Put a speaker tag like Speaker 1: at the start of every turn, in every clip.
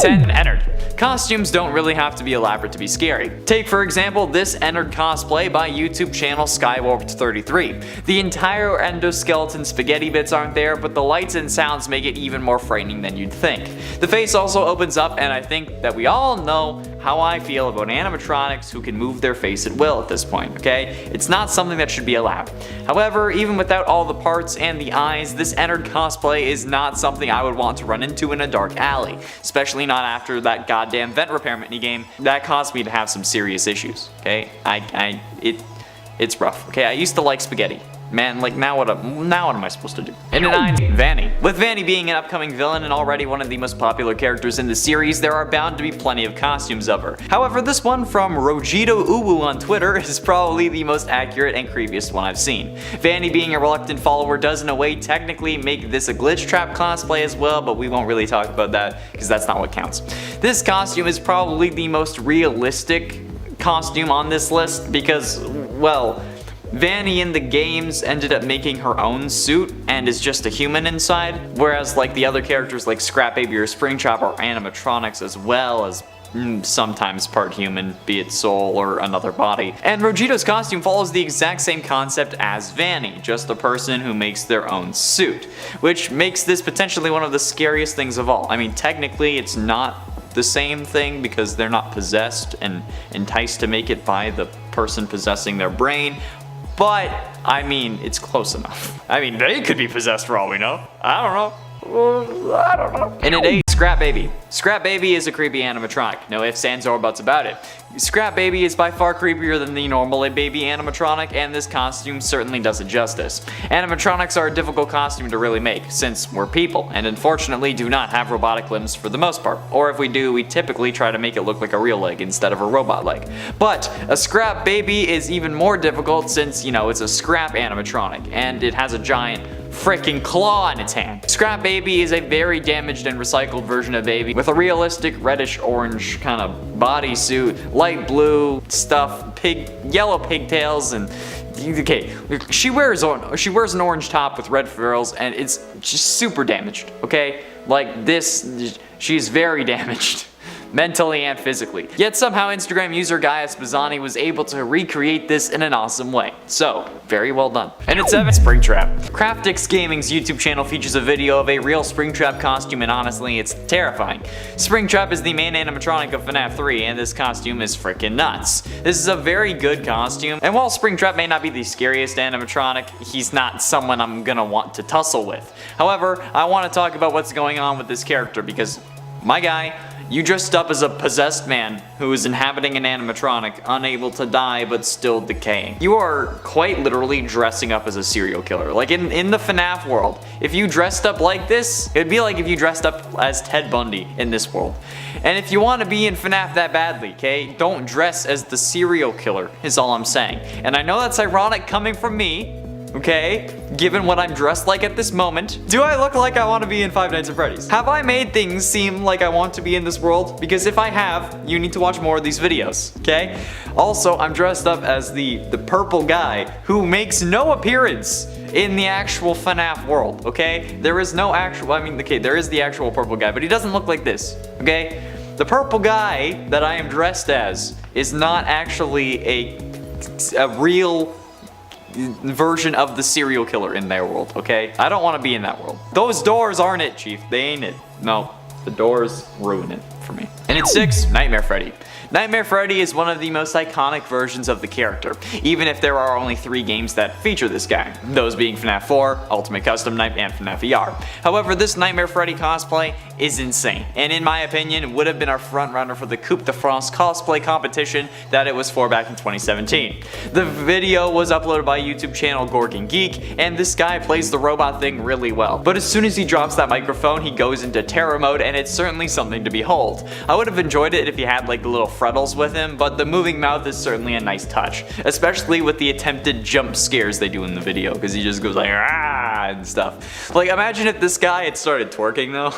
Speaker 1: 10. Ennard. Costumes don't really have to be elaborate to be scary. Take for example this Ennard cosplay by YouTube channel Skywarped33. The entire endoskeleton spaghetti bits aren't there, but the lights and sounds make it even more frightening than you'd think. The face also opens up, and I think that we all know how I feel about animatronics who can move their face at will at this point, okay? It's not something that should be allowed. However, even without all the parts and the eyes, this Ennard cosplay is not something I would want to run into in a dark alley, especially not after that goddamn vent repair minigame. That caused me to have some serious issues, okay? It's rough, okay? I used to like spaghetti. Man, like now what am I supposed to do? And 9, Vanny. With Vanny being an upcoming villain and already one of the most popular characters in the series, there are bound to be plenty of costumes of her. However, this one from Rojito Uwu on Twitter is probably the most accurate and creepiest one I've seen. Vanny being a reluctant follower does in a way technically make this a glitch trap cosplay as well, but we won't really talk about that because that's not what counts. This costume is probably the most realistic costume on this list because, well, Vanny in the games ended up making her own suit and is just a human inside, whereas like the other characters like Scrap Baby or Springtrap are animatronics as well as sometimes part human, be it soul or another body. And Rojito's costume follows the exact same concept as Vanny, just a person who makes their own suit, which makes this potentially one of the scariest things of all. I mean, technically it's not the same thing because they're not possessed and enticed to make it by the person possessing their brain, but, I mean, it's close enough. I mean, they could be possessed for all we know. I don't know. And at 8, Scrap Baby. Scrap Baby is a creepy animatronic. No ifs, ands, or buts about it. Scrap Baby is by far creepier than the normal baby animatronic, and this costume certainly does it justice. Animatronics are a difficult costume to really make, since we're people, and unfortunately do not have robotic limbs for the most part. Or if we do, we typically try to make it look like a real leg instead of a robot leg. But a Scrap Baby is even more difficult since, you know, it's a scrap animatronic, and it has a giant freaking claw in its hand. Scrap Baby is a very damaged and recycled version of Baby with a realistic reddish orange kind of bodysuit, light blue stuff, yellow pigtails, and okay, she wears an orange top with red frills, and it's just super damaged, okay? Like this, she's very damaged. Mentally and physically. Yet somehow Instagram user Gaius Bazzani was able to recreate this in an awesome way. So, very well done. And at 7, Springtrap. Craftix Gaming's YouTube channel features a video of a real Springtrap costume, and honestly, it's terrifying. Springtrap is the main animatronic of FNAF 3, and this costume is freaking nuts. This is a very good costume, and while Springtrap may not be the scariest animatronic, he's not someone I'm gonna want to tussle with. However, I want to talk about what's going on with this character because, my guy, you dressed up as a possessed man who is inhabiting an animatronic, unable to die but still decaying. You are quite literally dressing up as a serial killer. Like in the FNAF world, if you dressed up like this, it'd be like if you dressed up as Ted Bundy in this world. And if you want to be in FNAF that badly, okay, don't dress as the serial killer, is all I'm saying. And I know that's ironic coming from me, okay, given what I'm dressed like at this moment. Do I look like I want to be in Five Nights at Freddy's? Have I made things seem like I want to be in this world? Because if I have, you need to watch more of these videos, okay? Also, I'm dressed up as the purple guy who makes no appearance in the actual FNAF world, okay? There is no actual, okay, there is the actual purple guy, but he doesn't look like this, okay? The purple guy that I am dressed as is not actually a real version of the serial killer in their world, okay? I don't want to be in that world. Those doors aren't it, Chief. They ain't it. No, the doors ruin it for me. And at 6, Nightmare Freddy. Nightmare Freddy is one of the most iconic versions of the character, even if there are only 3 games that feature this guy, those being FNAF 4, Ultimate Custom Night, and FNAF ER. However, this Nightmare Freddy cosplay is insane, and in my opinion, would have been our frontrunner for the Coupe de France cosplay competition that it was for back in 2017. The video was uploaded by YouTube channel Gorgon Geek, and this guy plays the robot thing really well. But as soon as he drops that microphone, he goes into terror mode, and it's certainly something to behold. I would have enjoyed it if he had like the little frettles with him, but the moving mouth is certainly a nice touch, especially with the attempted jump scares they do in the video, because he just goes like ah and stuff. Like, imagine if this guy had started twerking though.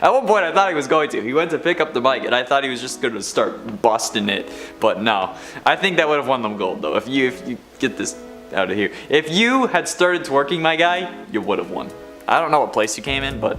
Speaker 1: At one point I thought he was going to. He went to pick up the mic and I thought he was just going to start busting it, but no. I think that would have won them gold though. If you get this out of here. If you had started twerking, my guy, you would have won. I don't know what place you came in, but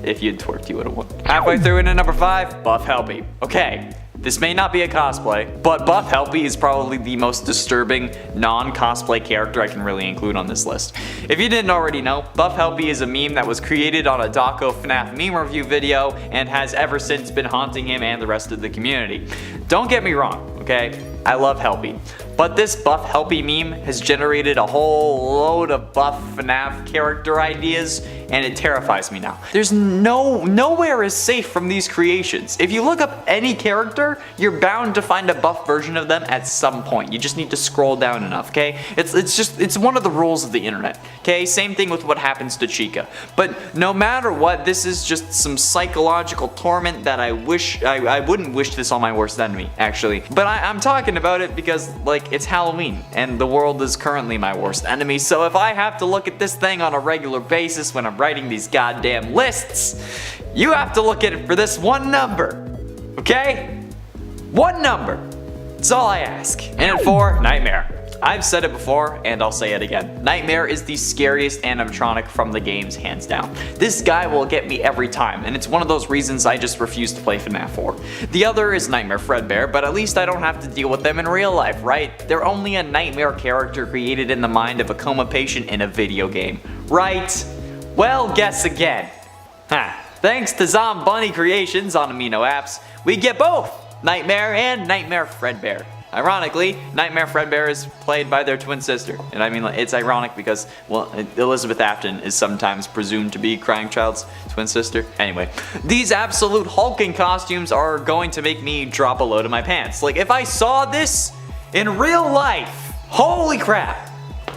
Speaker 1: If you'd twerked, you would've won. Halfway through into number 5, Buff Helpy. Okay. This may not be a cosplay, but Buff Helpy is probably the most disturbing non-cosplay character I can really include on this list. If you didn't already know, Buff Helpy is a meme that was created on a Daco FNAF meme review video and has ever since been haunting him and the rest of the community. Don't get me wrong, okay? I love Helpy. But this Buff Helpy meme has generated a whole load of Buff FNAF character ideas, and it terrifies me now. There's nowhere is safe from these creations. If you look up any character, you're bound to find a buff version of them at some point. You just need to scroll down enough, okay? It's one of the rules of the internet, okay? Same thing with what happens to Chica. But no matter what, this is just some psychological torment that I wouldn't wish this on my worst enemy, actually. But I'm talking about it because, like, it's Halloween, and the world is currently my worst enemy, so if I have to look at this thing on a regular basis when I'm writing these goddamn lists, you have to look at it for this one number, okay? One number. That's all I ask. And at 4, Nightmare. I've said it before, and I'll say it again. Nightmare is the scariest animatronic from the games, hands down. This guy will get me every time, and it's one of those reasons I just refuse to play FNAF 4. The other is Nightmare Fredbear, but at least I don't have to deal with them in real life, right? They're only a nightmare character created in the mind of a coma patient in a video game, right? Well, guess again. Thanks to Zombunny Creations on Amino Apps, we get both Nightmare and Nightmare Fredbear. Ironically, Nightmare Fredbear is played by their twin sister. And I mean, it's ironic because, well, Elizabeth Afton is sometimes presumed to be Crying Child's twin sister. Anyway, these absolute hulking costumes are going to make me drop a load of my pants. Like, if I saw this in real life, holy crap.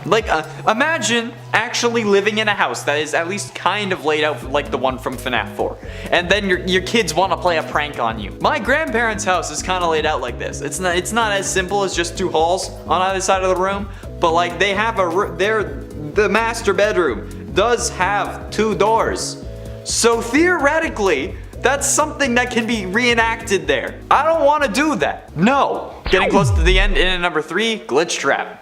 Speaker 1: Like, imagine actually living in a house that is at least kind of laid out like the one from FNAF 4. And then your kids want to play a prank on you. My grandparents' house is kind of laid out like this. It's not as simple as just 2 halls on either side of the room. But like, they have the master bedroom does have 2 doors. So theoretically, that's something that can be reenacted there. I don't want to do that. No. Getting close to the end, in at number 3, Glitch Trap.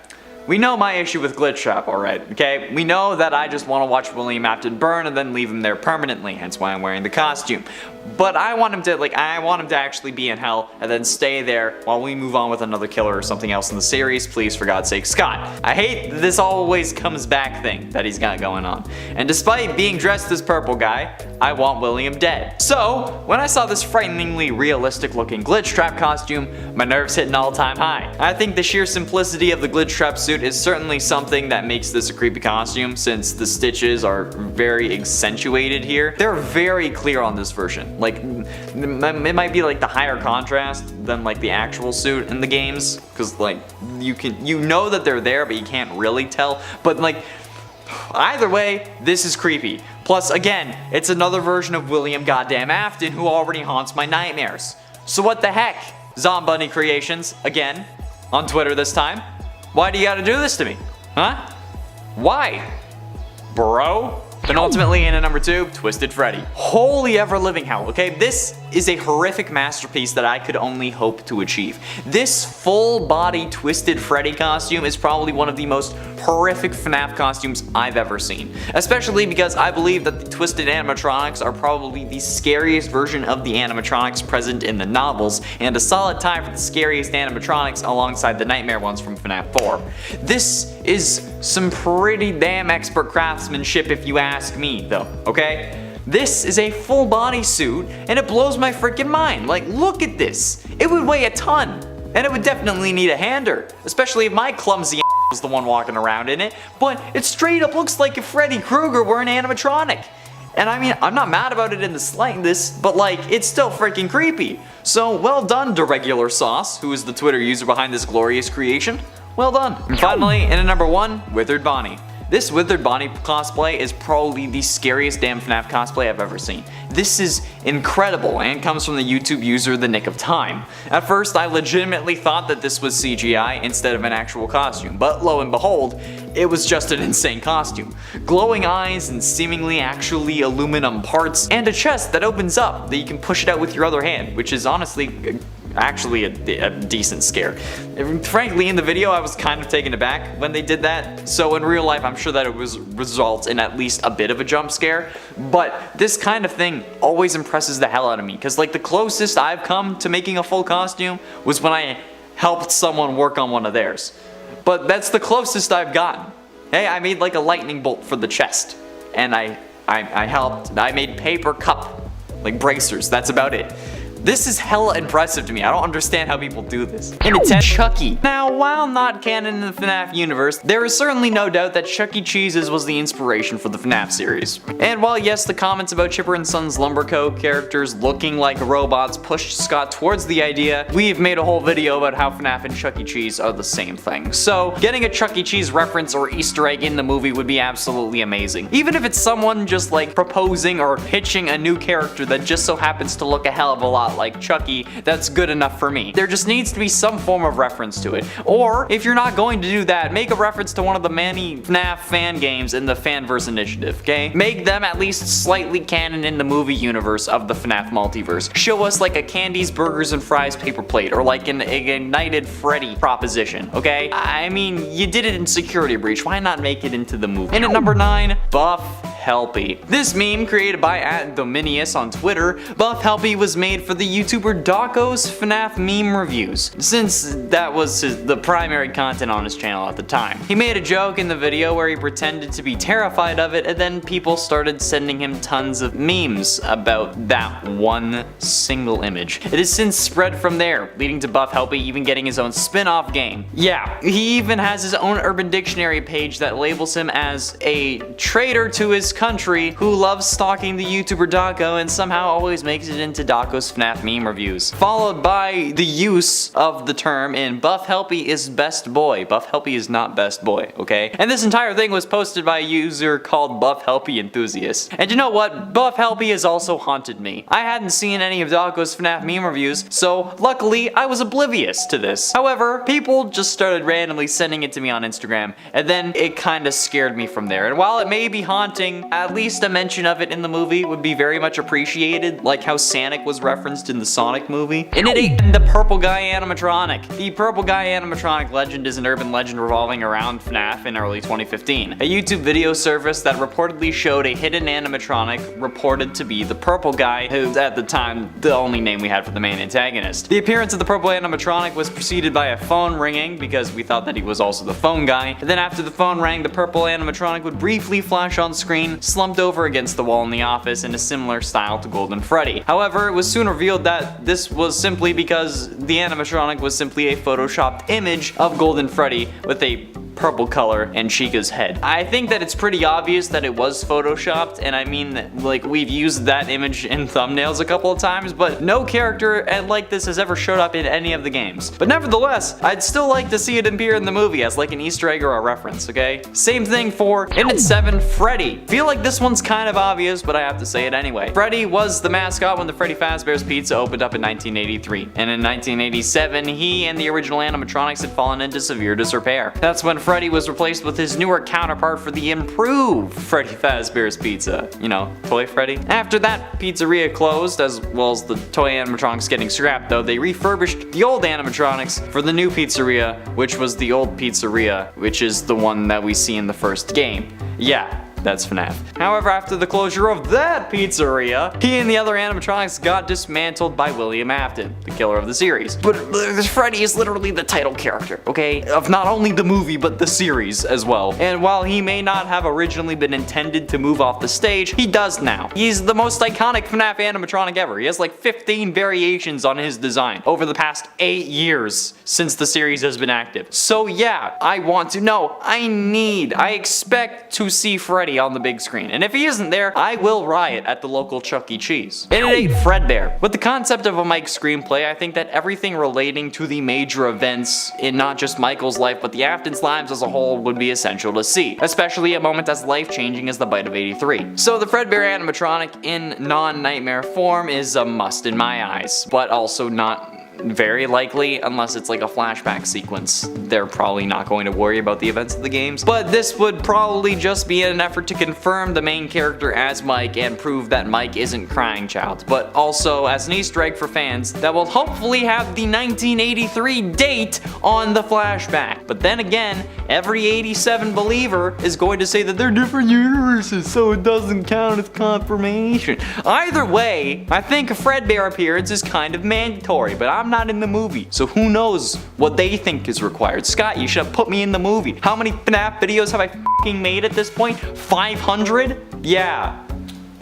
Speaker 1: We know my issue with Glitch Trap, alright, okay? We know that I just want to watch William Afton burn and then leave him there permanently, hence why I'm wearing the costume. But I want him to actually be in hell and then stay there while we move on with another killer or something else in the series. Please, for God's sake, Scott. I hate this always comes back thing that he's got going on. And despite being dressed as Purple Guy, I want William dead. So, when I saw this frighteningly realistic looking Glitch Trap costume, my nerves hit an all-time high. I think the sheer simplicity of the Glitch Trap suit is certainly something that makes this a creepy costume, since the stitches are very accentuated here. They're very clear on this version. Like, it might be like the higher contrast than like the actual suit in the games, because like you know that they're there, but you can't really tell. But like, either way, this is creepy. Plus, again, it's another version of William goddamn Afton, who already haunts my nightmares. So what the heck, Zombunny Creations, again, on Twitter this time. Why do you gotta do this to me? Huh? Why? Bro? And ultimately, in at number 2, Twisted Freddy. Holy ever living hell, okay? This is a horrific masterpiece that I could only hope to achieve. This full body Twisted Freddy costume is probably one of the most horrific FNAF costumes I've ever seen. Especially because I believe that the Twisted animatronics are probably the scariest version of the animatronics present in the novels, and a solid tie for the scariest animatronics alongside the nightmare ones from FNAF 4. This is some pretty damn expert craftsmanship if you ask me, though, okay? This is a full body suit, and it blows my freaking mind. Like, look at this. It would weigh a ton, and it would definitely need a hander, especially if my clumsy was the one walking around in it, but it straight up looks like if Freddy Krueger were an animatronic. And I mean, I'm not mad about it in the slightest, but like, it's still freaking creepy. So, well done, Deregular Sauce, who is the Twitter user behind this glorious creation. Well done. And finally, in at number 1, Withered Bonnie. This Withered Bonnie cosplay is probably the scariest damn FNAF cosplay I've ever seen. This is incredible and comes from the YouTube user The Nick of Time. At first, I legitimately thought that this was CGI instead of an actual costume, but lo and behold, it was just an insane costume. Glowing eyes and seemingly actually aluminum parts, and a chest that opens up that you can push it out with your other hand, which is honestly actually a decent scare. Frankly, in the video I was kind of taken aback when they did that, so in real life I'm sure that it was results in at least a bit of a jump scare, but this kind of thing always impresses the hell out of me, because like the closest I've come to making a full costume was when I helped someone work on one of theirs. But that's the closest I've gotten. Hey, I made like a lightning bolt for the chest, and I helped, I made paper cup, like bracers, that's about it. This is hella impressive to me. I don't understand how people do this. In 10, Chucky. Now, while not canon in the FNAF universe, there is certainly no doubt that Chuck E. Cheese's was the inspiration for the FNAF series. And while yes, the comments about Chipper and Son's Lumber Co. characters looking like robots pushed Scott towards the idea, we've made a whole video about how FNAF and Chuck E. Cheese are the same thing. So, getting a Chuck E. Cheese reference or Easter egg in the movie would be absolutely amazing. Even if it's someone just like proposing or pitching a new character that just so happens to look a hell of a lot like Chucky, that's good enough for me. There just needs to be some form of reference to it. Or, if you're not going to do that, make a reference to one of the many FNAF fan games in the Fanverse initiative, okay? Make them at least slightly canon in the movie universe of the FNAF multiverse. Show us like a Candy's Burgers and Fries paper plate, or like an Nights At Freddy proposition, okay? I mean, you did it in Security Breach, why not make it into the movie? And at number 9, Buff Helpy. This meme, created by @Dominius on Twitter, Buff Helpy was made for the YouTuber Daco's FNAF meme reviews, since that was the primary content on his channel at the time. He made a joke in the video where he pretended to be terrified of it, and then people started sending him tons of memes about that one single image. It has since spread from there, leading to Buff Helpy even getting his own spin-off game. Yeah, he even has his own Urban Dictionary page that labels him as a traitor to his country who loves stalking the YouTuber Daco and somehow always makes it into Daco's FNAF meme reviews. Followed by the use of the term in Buff Helpy is best boy. Buff Helpy is not best boy, okay? And this entire thing was posted by a user called Buff Helpy Enthusiast. And you know what? Buff Helpy has also haunted me. I hadn't seen any of Daco's FNAF meme reviews, so luckily I was oblivious to this. However, people just started randomly sending it to me on Instagram, and then it kinda scared me from there. And while it may be haunting, at least a mention of it in the movie would be very much appreciated, like how Sonic was referenced in the Sonic movie. And it ain't the Purple Guy animatronic. The Purple Guy animatronic legend is an urban legend revolving around FNAF in early 2015. A YouTube video service that reportedly showed a hidden animatronic reported to be the Purple Guy, who at the time the only name we had for the main antagonist. The appearance of the Purple animatronic was preceded by a phone ringing, because we thought that he was also the phone guy. And then after the phone rang, the Purple animatronic would briefly flash on screen, slumped over against the wall in the office in a similar style to Golden Freddy. However, it was soon revealed that this was simply because the animatronic was simply a photoshopped image of Golden Freddy with a purple color and Chica's head. I think that it's pretty obvious that it was photoshopped, and I mean that, like, we've used that image in thumbnails a couple of times, but no character like this has ever showed up in any of the games. But nevertheless, I'd still like to see it appear in the movie as like an Easter egg or a reference, okay? Same thing for in at 7, Freddy. Feel like this one's kind of obvious, but I have to say it anyway. Freddy was the mascot when the Freddy Fazbear's Pizza opened up in 1983, and in 1987, he and the original animatronics had fallen into severe disrepair. That's when Freddy was replaced with his newer counterpart for the improved Freddy Fazbear's Pizza. You know, Toy Freddy. After that pizzeria closed, as well as the toy animatronics getting scrapped though, they refurbished the old animatronics for the new pizzeria, which was the old pizzeria, which is the one that we see in the first game. Yeah. That's FNAF. However, after the closure of that pizzeria, he and the other animatronics got dismantled by William Afton, the killer of the series. But Freddy is literally the title character, okay? Of not only the movie, but the series as well. And while he may not have originally been intended to move off the stage, he does now. He's the most iconic FNAF animatronic ever. He has like 15 variations on his design over the past 8 years since the series has been active. So yeah, I want to know, I expect to see Freddy on the big screen, and if he isn't there, I will riot at the local Chuck E. Cheese. And it ain't Fredbear. With the concept of a Mike screenplay, I think that everything relating to the major events in not just Michael's life, but the Aftons' lives as a whole would be essential to see, especially a moment as life-changing as the Bite of 83. So the Fredbear animatronic in non-nightmare form is a must in my eyes, but also not very likely, unless it's like a flashback sequence, they're probably not going to worry about the events of the games. But this would probably just be an effort to confirm the main character as Mike and prove that Mike isn't Crying Child, but also as an Easter egg for fans that will hopefully have the 1983 date on the flashback. But then again, every 87 believer is going to say that they're different universes, so it doesn't count as confirmation. Either way, I think a Fredbear appearance is kind of mandatory, but I'm not in the movie, so who knows what they think is required. Scott, you should have put me in the movie. How many FNAF videos have I f***ing made at this point? 500? Yeah.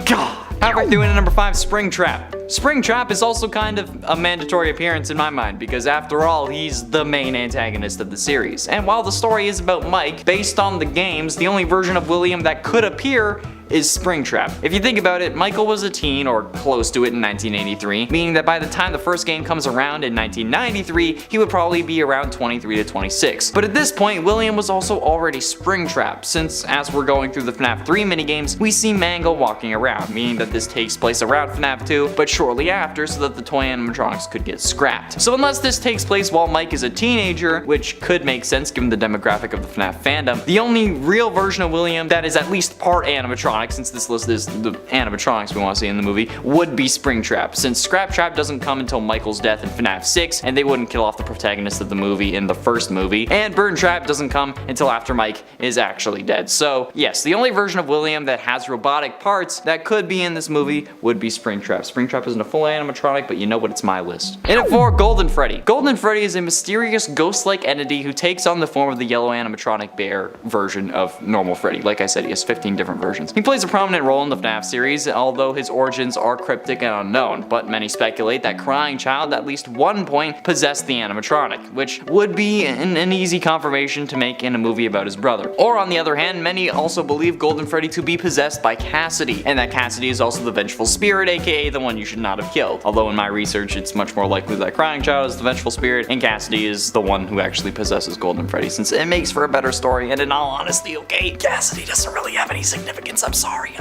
Speaker 1: God. Halfway through into number 5, Springtrap. Springtrap is also kind of a mandatory appearance in my mind, because after all, he's the main antagonist of the series. And while the story is about Mike, based on the games, the only version of William that could appear is Springtrap. If you think about it, Michael was a teen, or close to it, in 1983, meaning that by the time the first game comes around in 1993, he would probably be around 23 to 26. But at this point, William was also already Springtrap, since as we're going through the FNAF 3 minigames, we see Mango walking around, meaning that this takes place around FNAF 2, but shortly after, so that the toy animatronics could get scrapped. So unless this takes place while Mike is a teenager, which could make sense given the demographic of the FNAF fandom, the only real version of William that is at least part animatronic, since this list is the animatronics we want to see in the movie, would be Springtrap, since Scraptrap doesn't come until Michael's death in FNAF 6, and they wouldn't kill off the protagonist of the movie in the first movie, and Burntrap doesn't come until after Mike is actually dead. So yes, the only version of William that has robotic parts that could be in this movie would be Springtrap. Springtrap isn't a full animatronic, but you know what, it's my list. In at 4, Golden Freddy. Golden Freddy is a mysterious ghost-like entity who takes on the form of the yellow animatronic bear version of normal Freddy. Like I said, he has 15 different versions. He plays a prominent role in the FNAF series, although his origins are cryptic and unknown, but many speculate that Crying Child at least one point possessed the animatronic, which would be an easy confirmation to make in a movie about his brother. Or on the other hand, many also believe Golden Freddy to be possessed by Cassidy, and that Cassidy is also the vengeful spirit, aka the one you should not have killed. Although in my research, it's much more likely that Crying Child is the vengeful spirit, and Cassidy is the one who actually possesses Golden Freddy, since it makes for a better story, and in all honesty, okay, Cassidy doesn't really have any significance. I'm sorry.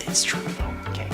Speaker 1: It's true though, okay.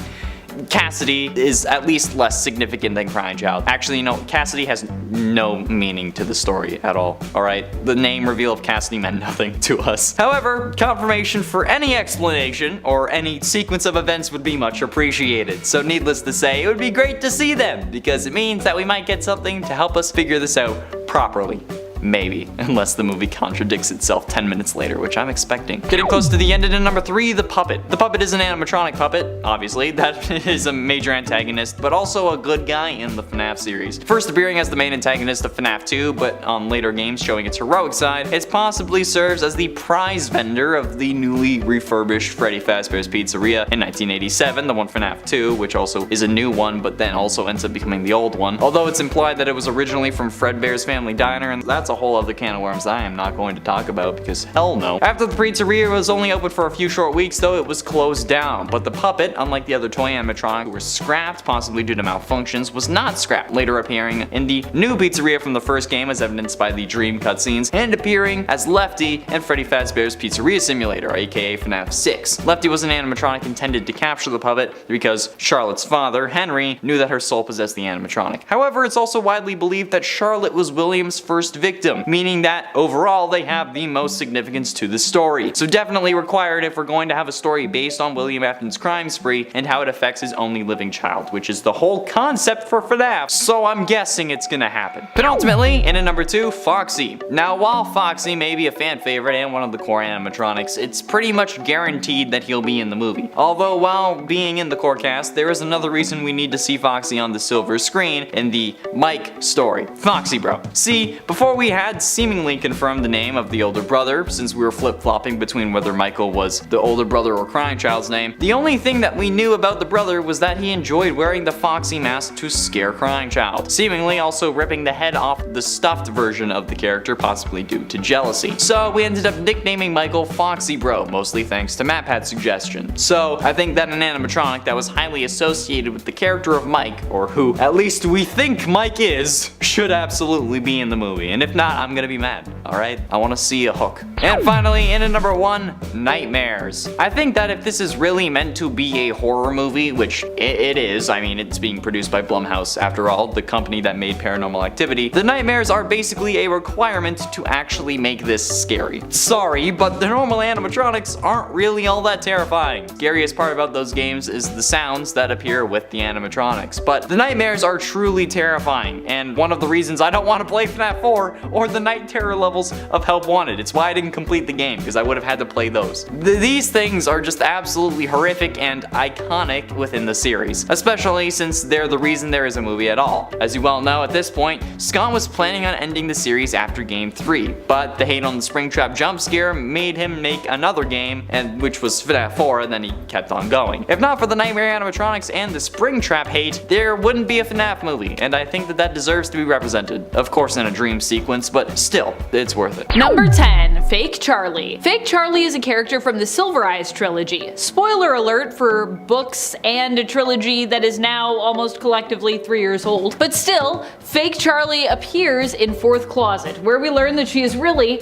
Speaker 1: Cassidy is at least less significant than Crying Child. Actually, you know, Cassidy has no meaning to the story at all, alright? The name reveal of Cassidy meant nothing to us. However, confirmation for any explanation or any sequence of events would be much appreciated. So needless to say, it would be great to see them, because it means that we might get something to help us figure this out properly. Maybe, unless the movie contradicts itself 10 minutes later, which I'm expecting. Getting close to the end, and in number 3, the puppet. The puppet is an animatronic puppet, obviously. That is a major antagonist, but also a good guy in the FNAF series. First appearing as the main antagonist of FNAF 2, but on later games showing its heroic side, it possibly serves as the prize vendor of the newly refurbished Freddy Fazbear's Pizzeria in 1987, the one FNAF 2, which also is a new one, but then also ends up becoming the old one. Although it's implied that it was originally from Fredbear's Family Diner, and that's a whole other can of worms I am not going to talk about, because hell no. After the pizzeria was only open for a few short weeks though, it was closed down, but the puppet, unlike the other toy animatronic who were scrapped, possibly due to malfunctions, was not scrapped, later appearing in the new pizzeria from the first game as evidenced by the dream cutscenes, and appearing as Lefty in Freddy Fazbear's Pizzeria Simulator, aka FNAF 6. Lefty was an animatronic intended to capture the puppet because Charlotte's father, Henry, knew that her soul possessed the animatronic. However, it's also widely believed that Charlotte was William's first victim, meaning that overall they have the most significance to the story. So definitely required if we're going to have a story based on William Afton's crime spree and how it affects his only living child, which is the whole concept for FNAF, so I'm guessing it's gonna happen. Penultimately, in at number 2, Foxy. Now while Foxy may be a fan favorite and one of the core animatronics, it's pretty much guaranteed that he'll be in the movie. Although while being in the core cast, there is another reason we need to see Foxy on the silver screen in the Mike story. Foxy bro. See, before we had seemingly confirmed the name of the older brother, since we were flip-flopping between whether Michael was the older brother or Crying Child's name, the only thing that we knew about the brother was that he enjoyed wearing the Foxy mask to scare Crying Child, seemingly also ripping the head off the stuffed version of the character, possibly due to jealousy. So we ended up nicknaming Michael Foxy Bro, mostly thanks to MatPat's suggestion. So I think that an animatronic that was highly associated with the character of Mike, or who at least we think Mike is, should absolutely be in the movie, and if not, I'm gonna be mad. alright? I want to see a hook. And finally, in at number 1, Nightmares. I think that if this is really meant to be a horror movie, which it is, I mean, it's being produced by Blumhouse after all, the company that made Paranormal Activity, the nightmares are basically a requirement to actually make this scary. Sorry, but the normal animatronics aren't really all that terrifying. Scariest part about those games is the sounds that appear with the animatronics, but the nightmares are truly terrifying, and one of the reasons I don't want to play FNAF 4 or the night terror levels of Help Wanted. It's why I didn't complete the game, because I would have had to play those. These things are just absolutely horrific and iconic within the series, especially since they're the reason there is a movie at all. As you well know, at this point, Scott was planning on ending the series after Game 3, but the hate on the Springtrap jump scare made him make another game, and which was FNAF 4, and then he kept on going. If not for the nightmare animatronics and the Springtrap hate, there wouldn't be a FNAF movie, and I think that that deserves to be represented. Of course in a dream sequence, but still, it's worth it.
Speaker 2: Number 10, Fake Charlie. Fake Charlie is a character from the Silver Eyes trilogy. Spoiler alert for books and a trilogy that is now almost collectively 3 years old. But still, Fake Charlie appears in Fourth Closet, where we learn that she is really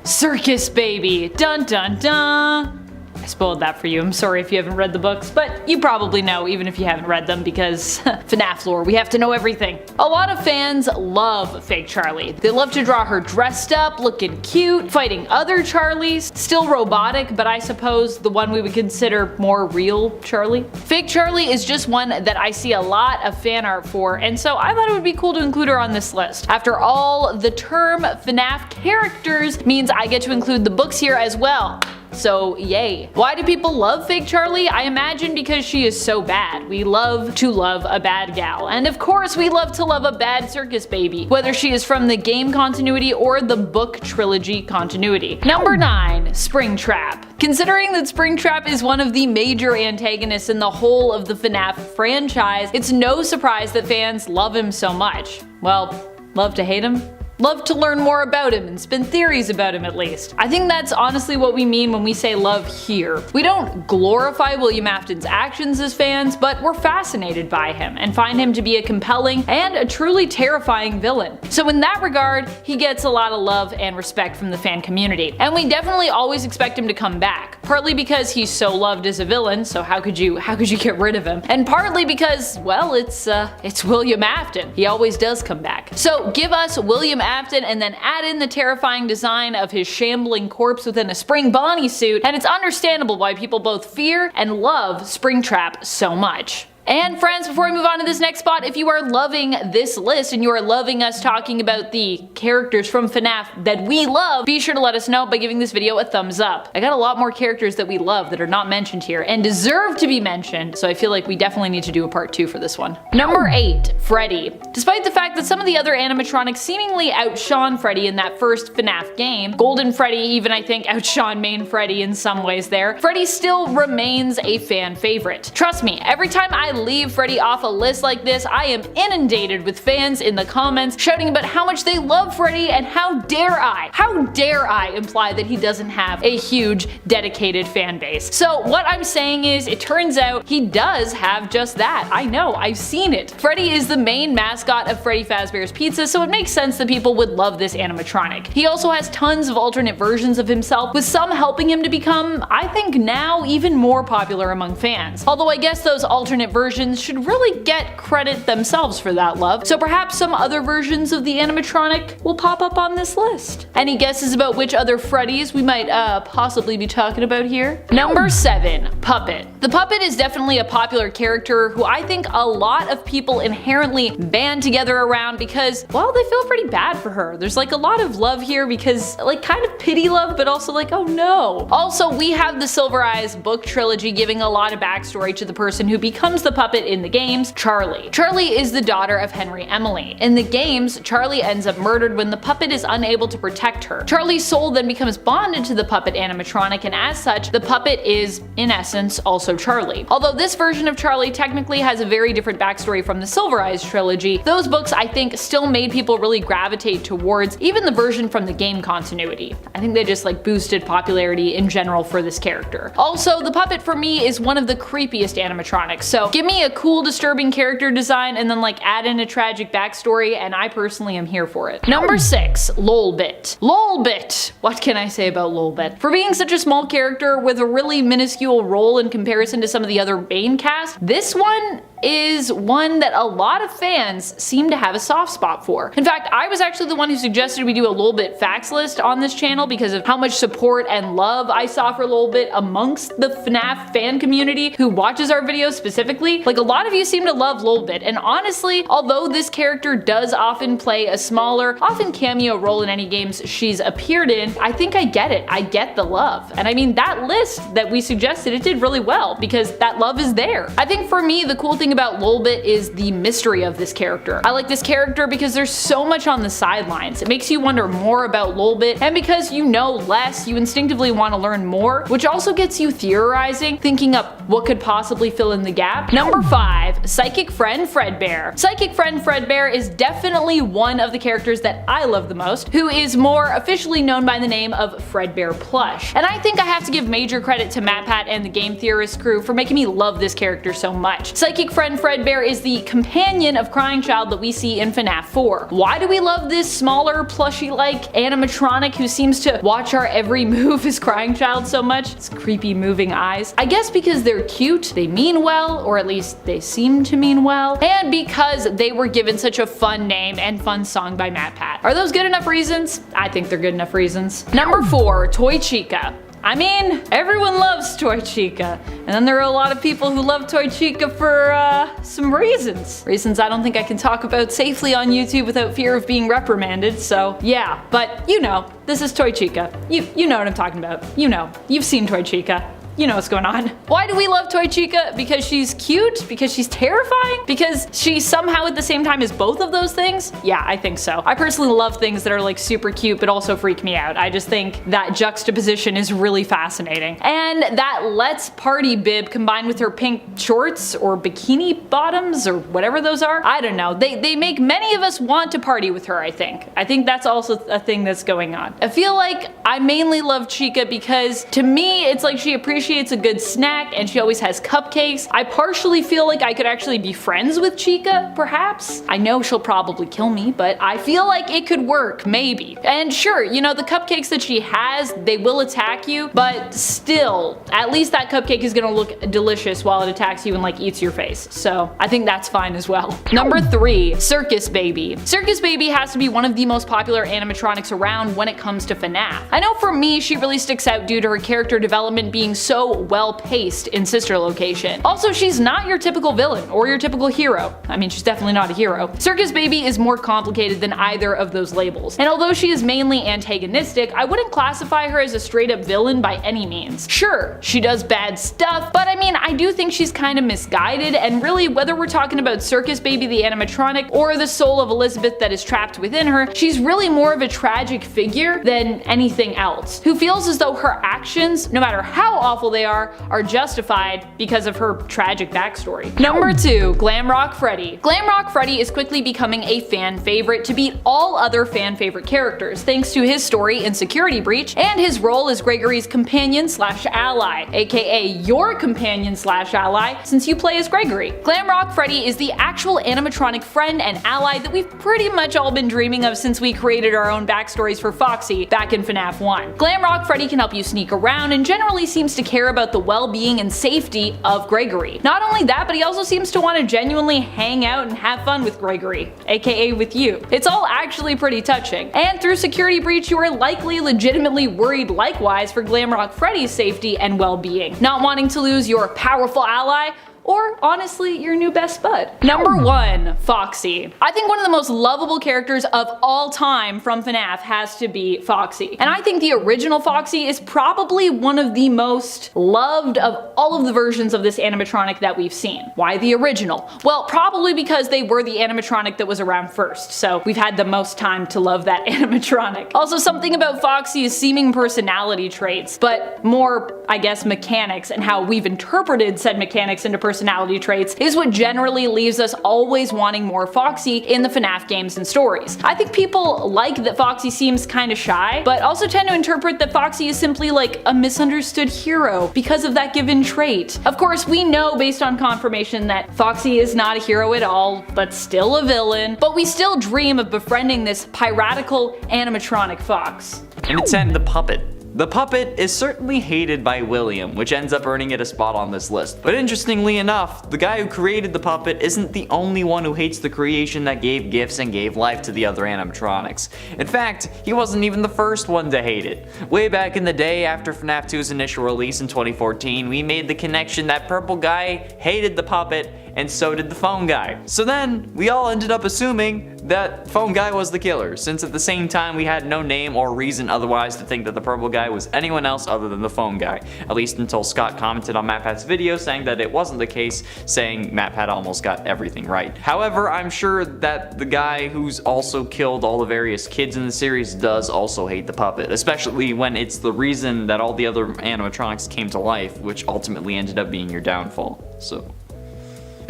Speaker 2: Circus Baby. Dun dun dun. I spoiled that for you. I'm sorry if you haven't read the books, but you probably know even if you haven't read them, because FNAF lore, we have to know everything. A lot of fans love Fake Charlie. They love to draw her dressed up, looking cute, fighting other Charlies, still robotic, but I suppose the one we would consider more real Charlie. Fake Charlie is just one that I see a lot of fan art for, and so I thought it would be cool to include her on this list. After all, the term FNAF characters means I get to include the books here as well. So yay. Why do people love Fake Charlie? I imagine because she is so bad. We love to love a bad gal. And of course we love to love a bad circus baby, whether she is from the game continuity or the book trilogy continuity. Number 9, Springtrap. Considering that Springtrap is one of the major antagonists in the whole of the FNAF franchise, it's no surprise that fans love him so much. Well, love to hate him? Love to learn more about him and spin theories about him at least. I think that's honestly what we mean when we say love here. We don't glorify William Afton's actions as fans, but we're fascinated by him and find him to be a compelling and a truly terrifying villain. So in that regard, he gets a lot of love and respect from the fan community. And we definitely always expect him to come back. Partly because he's so loved as a villain, so how could you get rid of him? And partly because, well, it's William Afton. He always does come back. So give us William Afton and then add in the terrifying design of his shambling corpse within a Spring Bonnie suit, and it's understandable why people both fear and love Springtrap so much. And friends, before we move on to this next spot, if you are loving this list and you are loving us talking about the characters from FNAF that we love, be sure to let us know by giving this video a thumbs up. I got a lot more characters that we love that are not mentioned here and deserve to be mentioned, so I feel like we definitely need to do a part 2 for this one. Number 8, Freddy. Despite the fact that some of the other animatronics seemingly outshone Freddy in that first FNAF game, Golden Freddy even I think outshone Main Freddy in some ways there, Freddy still remains a fan favorite. Trust me, every time I leave Freddy off a list like this, I am inundated with fans in the comments shouting about how much they love Freddy and how dare I imply that he doesn't have a huge dedicated fan base. So what I'm saying is, it turns out he does have just that. I know, I've seen it. Freddy is the main mascot of Freddy Fazbear's Pizza, so it makes sense that people would love this animatronic. He also has tons of alternate versions of himself, with some helping him to become, I think now, even more popular among fans. Although I guess those alternate versions should really get credit themselves for that love, so perhaps some other versions of the animatronic will pop up on this list. Any guesses about which other Freddys we might possibly be talking about here? Number 7, Puppet. The Puppet is definitely a popular character who I think a lot of people inherently band together around because, well, they feel pretty bad for her. There's like a lot of love here because, like, kind of pity love, but also like, oh no. Also, we have the Silver Eyes book trilogy giving a lot of backstory to the person who becomes the puppet in the games, Charlie. Charlie is the daughter of Henry Emily. In the games, Charlie ends up murdered when the puppet is unable to protect her. Charlie's soul then becomes bonded to the puppet animatronic, and as such, the puppet is, in essence, also Charlie. Although this version of Charlie technically has a very different backstory from the Silver Eyes trilogy, those books I think still made people really gravitate towards even the version from the game continuity. I think they just like boosted popularity in general for this character. Also, the puppet for me is one of the creepiest animatronics, so give Give me a cool, disturbing character design and then like add in a tragic backstory, and I personally am here for it. Number 6, Lolbit. Lolbit! What can I say about Lolbit? For being such a small character with a really minuscule role in comparison to some of the other main cast, this one is one that a lot of fans seem to have a soft spot for. In fact, I was actually the one who suggested we do a Lolbit facts list on this channel because of how much support and love I saw for Lolbit amongst the FNAF fan community who watches our videos specifically. Like, a lot of you seem to love Lolbit, and honestly, although this character does often play a smaller, often cameo role in any games she's appeared in, I think I get it. I get the love. And I mean, that list that we suggested, it did really well because that love is there. I think for me, the cool thing about Lolbit is the mystery of this character. I like this character because there's so much on the sidelines. It makes you wonder more about Lolbit, and because you know less, you instinctively want to learn more, which also gets you theorizing, thinking up what could possibly fill in the gap. Number 5, Psychic Friend Fredbear. Psychic Friend Fredbear is definitely one of the characters that I love the most, who is more officially known by the name of Fredbear Plush. And I think I have to give major credit to MatPat and the Game Theorist crew for making me love this character so much. Psychic Friend Fredbear is the companion of Crying Child that we see in FNAF 4. Why do we love this smaller, plushy-like animatronic who seems to watch our every move as Crying Child so much? It's creepy moving eyes. I guess because they're cute, they mean well, or at least they seem to mean well, and because they were given such a fun name and fun song by MatPat. Are those good enough reasons? I think they're good enough reasons. Number 4, Toy Chica. I mean, everyone loves Toy Chica, and then there are a lot of people who love Toy Chica for, some reasons. Reasons I don't think I can talk about safely on YouTube without fear of being reprimanded, so yeah. But you know, this is Toy Chica. You know what I'm talking about. You know, you've seen Toy Chica. You know what's going on. Why do we love Toy Chica? Because she's cute? Because she's terrifying? Because she somehow at the same time is both of those things? Yeah, I think so. I personally love things that are like super cute but also freak me out. I just think that juxtaposition is really fascinating. And that Let's Party bib combined with her pink shorts or bikini bottoms or whatever those are, I don't know. They make many of us want to party with her, I think. I think that's also a thing that's going on. I feel like I mainly love Chica because to me it's like she appreciates a good snack and she always has cupcakes. I partially feel like I could actually be friends with Chica, perhaps. I know she'll probably kill me, but I feel like it could work, maybe. And sure, you know, the cupcakes that she has, they will attack you, but still, at least that cupcake is gonna look delicious while it attacks you and like eats your face. So I think that's fine as well. Number 3, Circus Baby. Circus Baby has to be one of the most popular animatronics around when it comes to FNAF. I know for me, she really sticks out due to her character development being so well paced in Sister Location. Also, she's not your typical villain or your typical hero. I mean, she's definitely not a hero. Circus Baby is more complicated than either of those labels. And although she is mainly antagonistic, I wouldn't classify her as a straight up villain by any means. Sure, she does bad stuff, but I mean, I do think she's kind of misguided, and really, whether we're talking about Circus Baby the animatronic or the soul of Elizabeth that is trapped within her, she's really more of a tragic figure than anything else, who feels as though her actions, no matter how awful they are justified because of her tragic backstory. Number 2, Glamrock Freddy. Glamrock Freddy is quickly becoming a fan favorite to beat all other fan favorite characters thanks to his story in Security Breach and his role as Gregory's companion slash ally, aka your companion slash ally since you play as Gregory. Glamrock Freddy is the actual animatronic friend and ally that we've pretty much all been dreaming of since we created our own backstories for Foxy back in FNAF 1. Glamrock Freddy can help you sneak around and generally seems to care about the well-being and safety of Gregory. Not only that, but he also seems to want to genuinely hang out and have fun with Gregory, aka with you. It's all actually pretty touching. And through Security Breach, you are likely legitimately worried likewise for Glamrock Freddy's safety and well-being, not wanting to lose your powerful ally, or honestly, your new best bud. Number 1, Foxy. I think one of the most lovable characters of all time from FNAF has to be Foxy. And I think the original Foxy is probably one of the most loved of all of the versions of this animatronic that we've seen. Why the original? Well, probably because they were the animatronic that was around first, so we've had the most time to love that animatronic. Also, something about Foxy's seeming personality traits, but more, I guess, mechanics and how we've interpreted said mechanics into personality personality traits is what generally leaves us always wanting more Foxy in the FNAF games and stories. I think people like that Foxy seems kinda shy, but also tend to interpret that Foxy is simply like a misunderstood hero because of that given trait. Of course, we know based on confirmation that Foxy is not a hero at all, but still a villain, but we still dream of befriending this piratical animatronic fox.
Speaker 1: And it's the puppet. The puppet is certainly hated by William, which ends up earning it a spot on this list. But interestingly enough, the guy who created the puppet isn't the only one who hates the creation that gave gifts and gave life to the other animatronics. In fact, he wasn't even the first one to hate it. Way back in the day, after FNAF 2's initial release in 2014, we made the connection that Purple Guy hated the puppet, and so did the phone guy. So then, we all ended up assuming that phone guy was the killer, since at the same time we had no name or reason otherwise to think that the purple guy was anyone else other than the phone guy. At least until Scott commented on MatPat's video saying that it wasn't the case, saying MatPat almost got everything right. However, I'm sure that the guy who's also killed all the various kids in the series does also hate the puppet, especially when it's the reason that all the other animatronics came to life, which ultimately ended up being your downfall. So.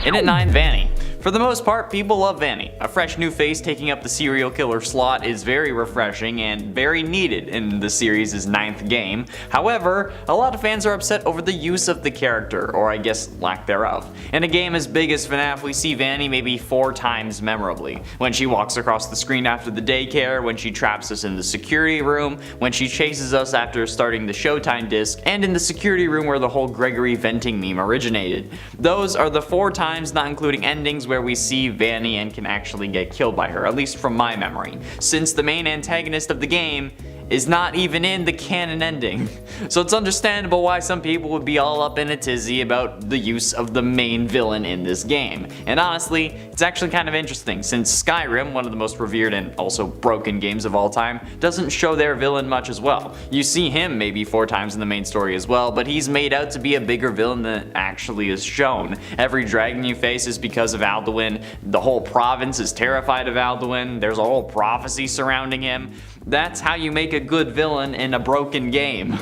Speaker 1: In at 9, Vanny. For the most part, people love Vanny. A fresh new face taking up the serial killer slot is very refreshing and very needed in the series' 9th game. However, a lot of fans are upset over the use of the character, or I guess lack thereof. In a game as big as FNAF, we see Vanny maybe 4 times memorably. When she walks across the screen after the daycare, when she traps us in the security room, when she chases us after starting the Showtime disc, and in the security room where the whole Gregory venting meme originated. Those are the 4 times, not including endings, where we see Vanny and can actually get killed by her, at least from my memory, since the main antagonist of the game is not even in the canon ending. So it's understandable why some people would be all up in a tizzy about the use of the main villain in this game. And honestly, it's actually kind of interesting, since Skyrim, one of the most revered and also broken games of all time, doesn't show their villain much as well. You see him maybe 4 times in the main story as well, but he's made out to be a bigger villain than it actually is shown. Every dragon you face is because of Alduin, the whole province is terrified of Alduin, there's a whole prophecy surrounding him. That's how you make a good villain in a broken game.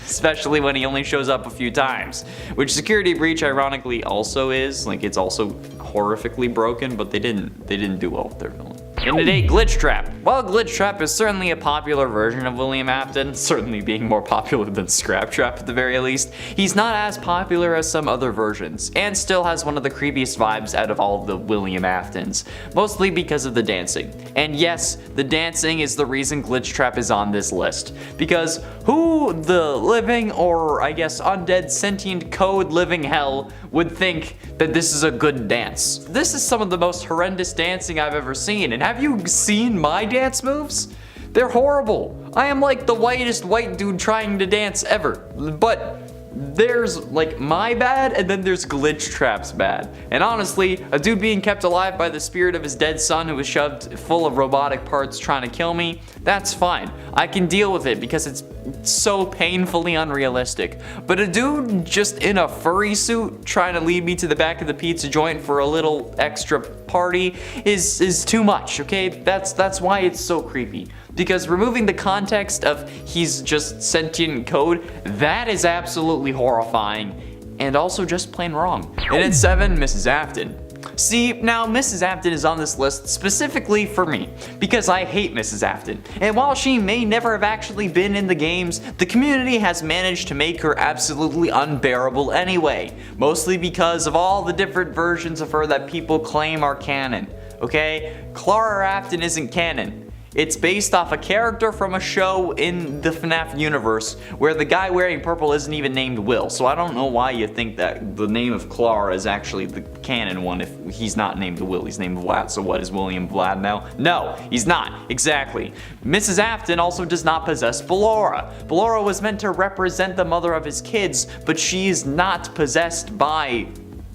Speaker 1: Especially when he only shows up a few times. Which Security Breach ironically also is, like it's also horrifically broken, but they didn't do well with their villain. In at 8, Glitch Trap. While Glitch Trap is certainly a popular version of William Afton, certainly being more popular than Scrap Trap at the very least, he's not as popular as some other versions, and still has one of the creepiest vibes out of all of the William Aftons, mostly because of the dancing. And yes, the dancing is the reason Glitch Trap is on this list, because who the living, or I guess undead sentient code living hell, would think that this is a good dance? This is some of the most horrendous dancing I've ever seen, and have you seen my dance moves? They're horrible. I am like the whitest white dude trying to dance ever. But there's like my bad, and then there's Glitch Trap's bad. And honestly, a dude being kept alive by the spirit of his dead son who was shoved full of robotic parts trying to kill me, that's fine. I can deal with it because it's so painfully unrealistic. But a dude just in a furry suit trying to lead me to the back of the pizza joint for a little extra party is too much, okay? That's why it's so creepy. Because removing the context of he's just sentient code, that is absolutely horrifying and also just plain wrong. And at 7, Mrs. Afton. See, now Mrs. Afton is on this list specifically for me, because I hate Mrs. Afton. And while she may never have actually been in the games, the community has managed to make her absolutely unbearable anyway. Mostly because of all the different versions of her that people claim are canon. Okay? Clara Afton isn't canon. It's based off a character from a show in the FNAF universe where the guy wearing purple isn't even named Will. So I don't know why you think that the name of Clara is actually the canon one if he's not named Will, he's named Vlad. So what, is William Vlad now? No, he's not. Exactly. Mrs. Afton also does not possess Ballora. Ballora was meant to represent the mother of his kids, but she is not possessed by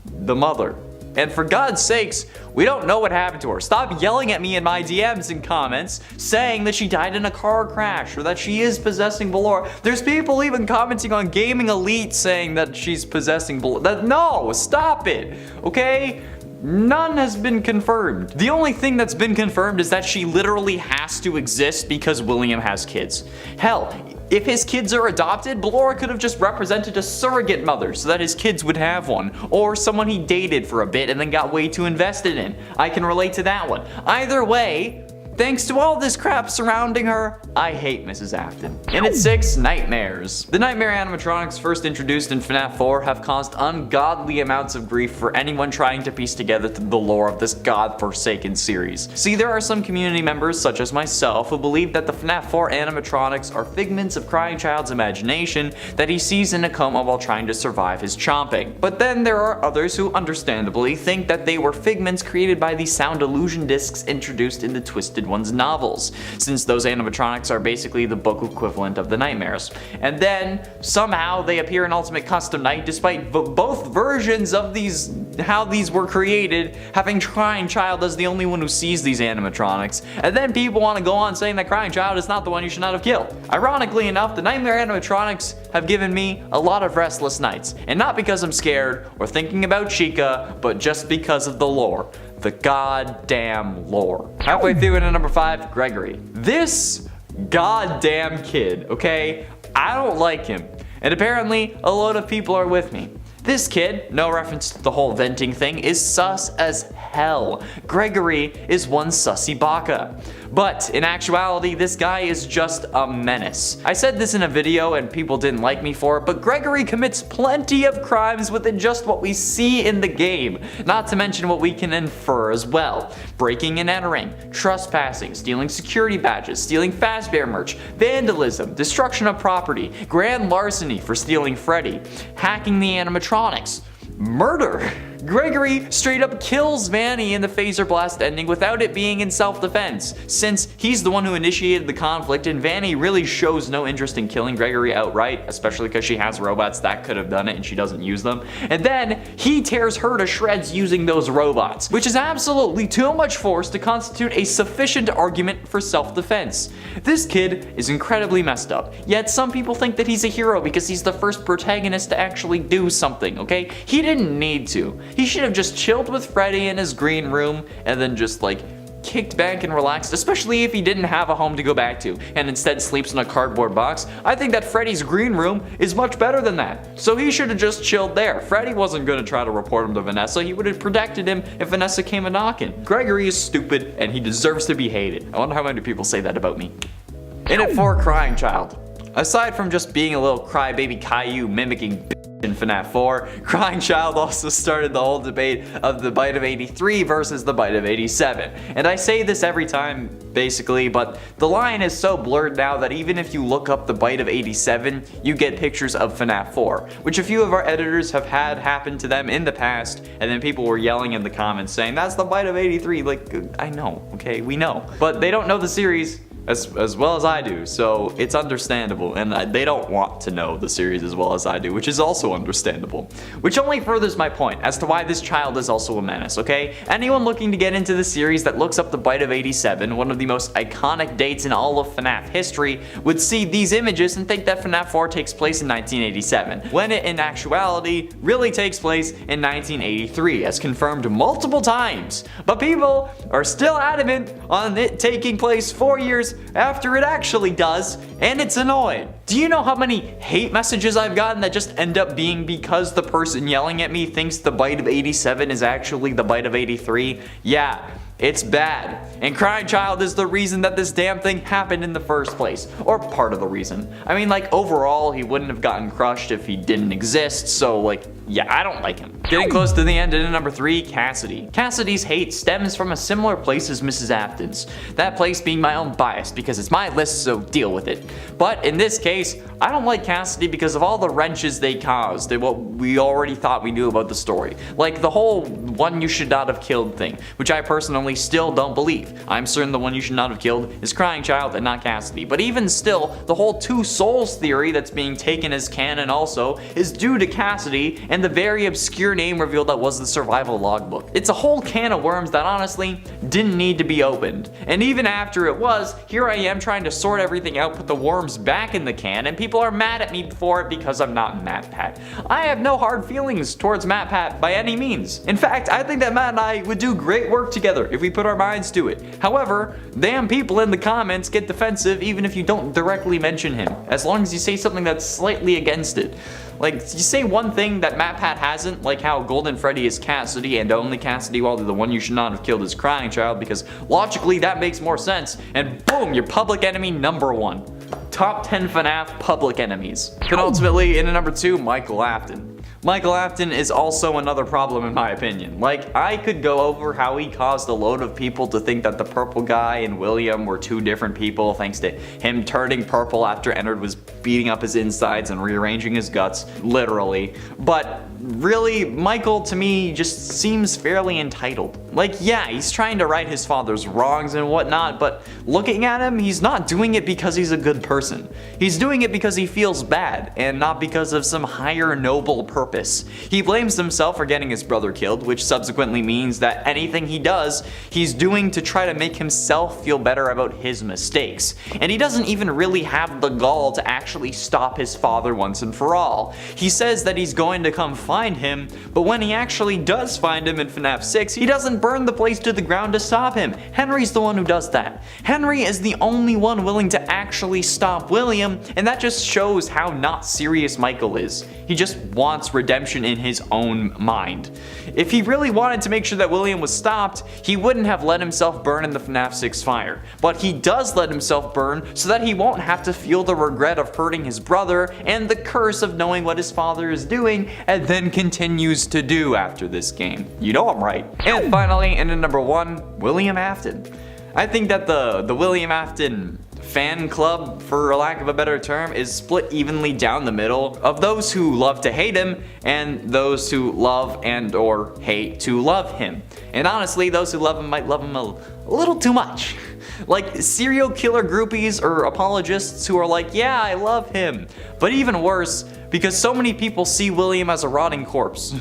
Speaker 1: the mother. And for God's sakes, we don't know what happened to her. Stop yelling at me in my DMs and comments saying that she died in a car crash or that she is possessing Ballora. There's people even commenting on Gaming Elite saying that she's possessing Ballora. No, stop it, okay? None has been confirmed. The only thing that's been confirmed is that she literally has to exist because William has kids. Hell, if his kids are adopted, Ballora could have just represented a surrogate mother so that his kids would have one, or someone he dated for a bit and then got way too invested in. I can relate to that one. Either way, thanks to all this crap surrounding her, I hate Mrs. Afton. And at 6, Nightmares. The Nightmare animatronics first introduced in FNAF 4 have caused ungodly amounts of grief for anyone trying to piece together the lore of this godforsaken series. See, there are some community members, such as myself, who believe that the FNAF 4 animatronics are figments of Crying Child's imagination that he sees in a coma while trying to survive his chomping. But then there are others who understandably think that they were figments created by the sound illusion discs introduced in the Twisted One's novels, since those animatronics are basically the book equivalent of the Nightmares. And then somehow they appear in Ultimate Custom Night despite both versions of how these were created having Crying Child as the only one who sees these animatronics, and then people want to go on saying that Crying Child is not the one you should not have killed. Ironically enough, the Nightmare animatronics have given me a lot of restless nights, and not because I'm scared or thinking about Chica, but just because of the lore. The goddamn lore. Halfway through into number 5, Gregory. This goddamn kid, okay? I don't like him. And apparently, a load of people are with me. This kid, no reference to the whole venting thing, is sus as hell. Gregory is one sussy baka. But in actuality, this guy is just a menace. I said this in a video and people didn't like me for it, but Gregory commits plenty of crimes within just what we see in the game, not to mention what we can infer as well. Breaking and entering, trespassing, stealing security badges, stealing Fazbear merch, vandalism, destruction of property, grand larceny for stealing Freddy, hacking the animatronics, murder. Gregory straight up kills Vanny in the phaser blast ending without it being in self-defense, since he's the one who initiated the conflict and Vanny really shows no interest in killing Gregory outright, especially because she has robots that could have done it and she doesn't use them. And then he tears her to shreds using those robots, which is absolutely too much force to constitute a sufficient argument for self-defense. This kid is incredibly messed up, yet some people think that he's a hero because he's the first protagonist to actually do something, okay? He didn't need to. He should have just chilled with Freddy in his green room and then just like kicked back and relaxed, especially if he didn't have a home to go back to and instead sleeps in a cardboard box. I think that Freddy's green room is much better than that. So he should have just chilled there. Freddy wasn't going to try to report him to Vanessa. He would have protected him if Vanessa came a knocking. Gregory is stupid and he deserves to be hated. I wonder how many people say that about me. In at 4, Crying Child. Aside from just being a little crybaby Caillou mimicking in FNAF 4, Crying Child also started the whole debate of the bite of 83 versus the bite of 87. And I say this every time, basically, but the line is so blurred now that even if you look up the bite of 87, you get pictures of FNAF 4, which a few of our editors have had happen to them in the past, and then people were yelling in the comments saying, that's the bite of 83. Like, I know, okay, we know. But they don't know the series as well as I do, so it's understandable, and they don't want to know the series as well as I do, which is also understandable. Which only furthers my point as to why this child is also a menace, okay? Anyone looking to get into the series that looks up the bite of 87, one of the most iconic dates in all of FNAF history, would see these images and think that FNAF 4 takes place in 1987, when it in actuality really takes place in 1983, as confirmed multiple times. But people are still adamant on it taking place 4 years after it actually does, and it's annoying. Do you know how many hate messages I've gotten that just end up being because the person yelling at me thinks the bite of 87 is actually the bite of 83? Yeah. It's bad. And Crying Child is the reason that this damn thing happened in the first place. Or part of the reason. I mean, like, overall, he wouldn't have gotten crushed if he didn't exist, so, like, yeah, I don't like him. Getting close to the end, in number 3, Cassidy. Cassidy's hate stems from a similar place as Mrs. Afton's. That place being my own bias, because it's my list, so deal with it. But in this case, I don't like Cassidy because of all the wrenches they caused and what we already thought we knew about the story. Like the whole one you should not have killed thing, which I personally still don't believe. I'm certain the one you should not have killed is Crying Child and not Cassidy. But even still, the whole two souls theory that's being taken as canon also is due to Cassidy and the very obscure name revealed that was the survival logbook. It's a whole can of worms that honestly didn't need to be opened. And even after it was, here I am trying to sort everything out, put the worms back in the can, and people are mad at me for it because I'm not MatPat. I have no hard feelings towards MatPat by any means. In fact, I think that Matt and I would do great work together if we put our minds to it. However, damn people in the comments get defensive even if you don't directly mention him. as long as you say something that's slightly against it. Like, you say one thing that MatPat hasn't, like how Golden Freddy is Cassidy and only Cassidy, while the one you should not have killed is Crying Child, because logically that makes more sense, and boom, you're public enemy number 1. Top 10 FNAF public enemies. Penultimately, in at number 2, Michael Afton. Michael Afton is also another problem in my opinion. Like, I could go over how he caused a load of people to think that the purple guy and William were 2 different people thanks to him turning purple after Ennard was beating up his insides and rearranging his guts, literally. But really, Michael to me just seems fairly entitled. Like, yeah, he's trying to right his father's wrongs and whatnot, but looking at him, he's not doing it because he's a good person. He's doing it because he feels bad, and not because of some higher noble purpose. He blames himself for getting his brother killed, which subsequently means that anything he does, he's doing to try to make himself feel better about his mistakes. And he doesn't even really have the gall to actually stop his father once and for all. He says that he's going to come find him, but when he actually does find him in FNAF 6, he doesn't burn the place to the ground to stop him. Henry's the one who does that. Henry is the only one willing to actually stop William, and that just shows how not serious Michael is. He just wants redemption in his own mind. If he really wanted to make sure that William was stopped, he wouldn't have let himself burn in the FNAF 6 fire. But he does let himself burn so that he won't have to feel the regret of hurting his brother and the curse of knowing what his father is doing and then continues to do after this game. You know I'm right. And finally, in at number 1, William Afton. I think that the William Afton fan club, for a lack of a better term, is split evenly down the middle of those who love to hate him and those who love and or hate to love him. And honestly, those who love him might love him a little too much. Like serial killer groupies or apologists who are like, yeah, I love him. But even worse, because so many people see William as a rotting corpse.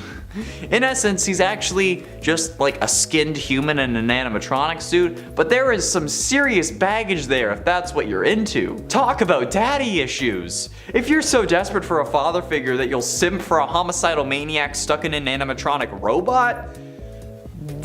Speaker 1: In essence, he's actually just like a skinned human in an animatronic suit, but there is some serious baggage there if that's what you're into. Talk about daddy issues. If you're so desperate for a father figure that you'll simp for a homicidal maniac stuck in an animatronic robot,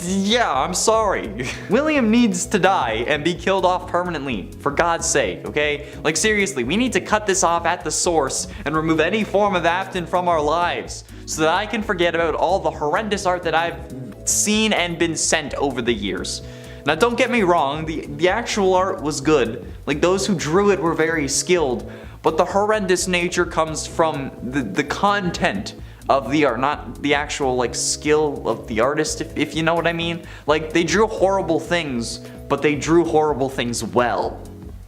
Speaker 1: yeah, I'm sorry. William needs to die and be killed off permanently, for God's sake, okay? Like seriously, we need to cut this off at the source and remove any form of Afton from our lives so that I can forget about all the horrendous art that I've seen and been sent over the years. Now don't get me wrong, the actual art was good. Like those who drew it were very skilled, but the horrendous nature comes from the content of the art, not the actual like skill of the artist, if you know what I mean. Like they drew horrible things, but they drew horrible things well.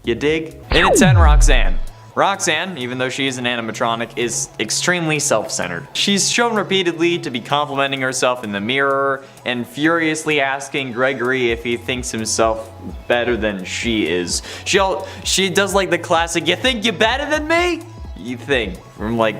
Speaker 1: You dig? And it's 10, Roxanne. Roxanne, even though she is an animatronic, is extremely self-centered. She's shown repeatedly to be complimenting herself in the mirror and furiously asking Gregory if he thinks himself better than she is. She does like the classic, you think you're better than me? You think, from like,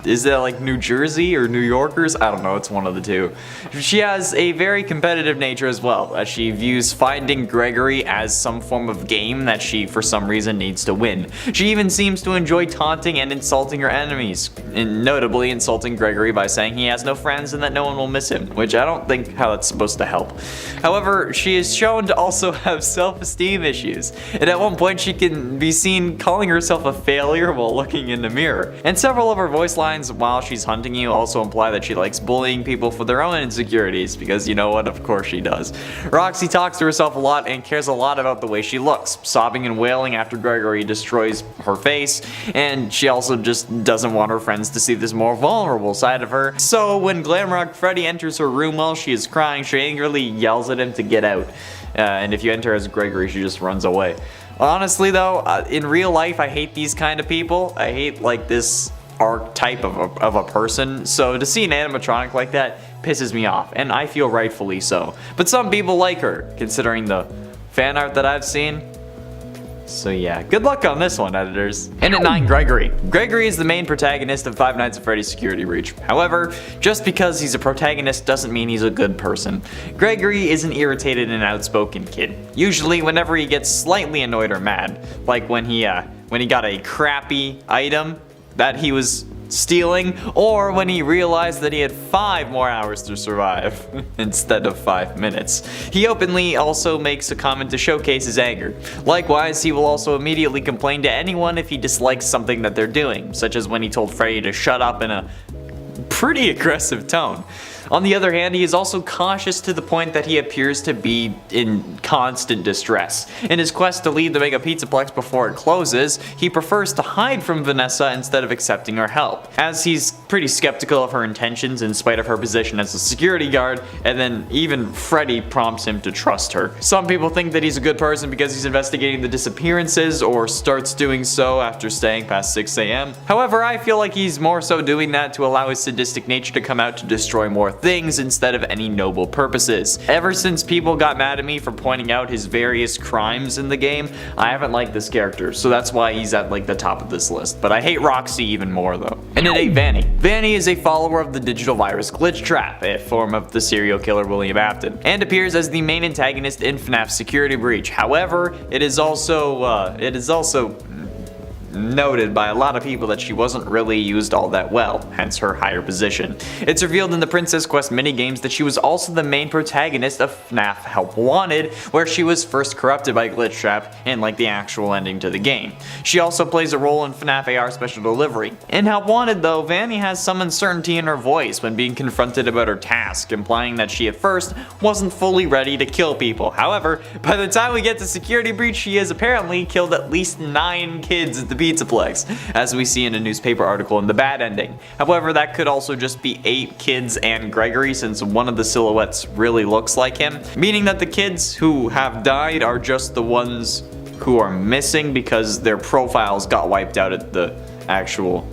Speaker 1: is that like New Jersey or New Yorkers? I don't know, it's one of the two. She has a very competitive nature as well, as she views finding Gregory as some form of game that she for some reason needs to win. She even seems to enjoy taunting and insulting her enemies, and notably insulting Gregory by saying he has no friends and that no one will miss him, which I don't think how that's supposed to help. However, she is shown to also have self-esteem issues, and at one point she can be seen calling herself a failure while looking in the mirror. And several of her voice lines while she's hunting you also imply that she likes bullying people for their own insecurities, because you know what, of course she does. Roxy talks to herself a lot and cares a lot about the way she looks, sobbing and wailing after Gregory destroys her face, and she also just doesn't want her friends to see this more vulnerable side of her. So when Glamrock Freddy enters her room while she is crying, she angrily yells at him to get out. And if you enter as Gregory, she just runs away. Honestly though, in real life I hate these kind of people. I hate like this archetype of a person, so to see an animatronic like that pisses me off, and I feel rightfully so. But some people like her, considering the fan art that I've seen. So yeah, good luck on this one, editors. And at 9, Gregory. Gregory is the main protagonist of Five Nights at Freddy's Security Breach. However, just because he's a protagonist doesn't mean he's a good person. Gregory is an irritated and outspoken kid. Usually whenever he gets slightly annoyed or mad, like when he got a crappy item that he was stealing, or when he realized that he had 5 more hours to survive instead of 5 minutes. He openly also makes a comment to showcase his anger. Likewise, he will also immediately complain to anyone if he dislikes something that they're doing, such as when he told Freddy to shut up in a pretty aggressive tone. On the other hand, he is also cautious to the point that he appears to be in constant distress. In his quest to leave the Mega Pizzaplex before it closes, he prefers to hide from Vanessa instead of accepting her help, as he's pretty skeptical of her intentions in spite of her position as a security guard, and then even Freddy prompts him to trust her. Some people think that he's a good person because he's investigating the disappearances, or starts doing so after staying past 6 AM. However, I feel like he's more so doing that to allow his sadistic nature to come out to destroy more things instead of any noble purposes. Ever since people got mad at me for pointing out his various crimes in the game, I haven't liked this character, so that's why he's at like the top of this list. But I hate Roxy even more though. And at 8, Vanny. Vanny is a follower of the digital virus Glitch Trap, a form of the serial killer William Afton, and appears as the main antagonist in FNAF Security Breach. However, it is also noted by a lot of people that she wasn't really used all that well, hence her higher position. It's revealed in the Princess Quest minigames that she was also the main protagonist of FNAF Help Wanted, where she was first corrupted by Glitch Trap and like the actual ending to the game. She also plays a role in FNAF AR Special Delivery. In Help Wanted though, Vanny has some uncertainty in her voice when being confronted about her task, implying that she at first wasn't fully ready to kill people. However, by the time we get to Security Breach, she has apparently killed at least 9 kids at the Pizzaplex, as we see in a newspaper article in the bad ending. However, that could also just be 8 kids and Gregory, since one of the silhouettes really looks like him, meaning that the kids who have died are just the ones who are missing because their profiles got wiped out at the actual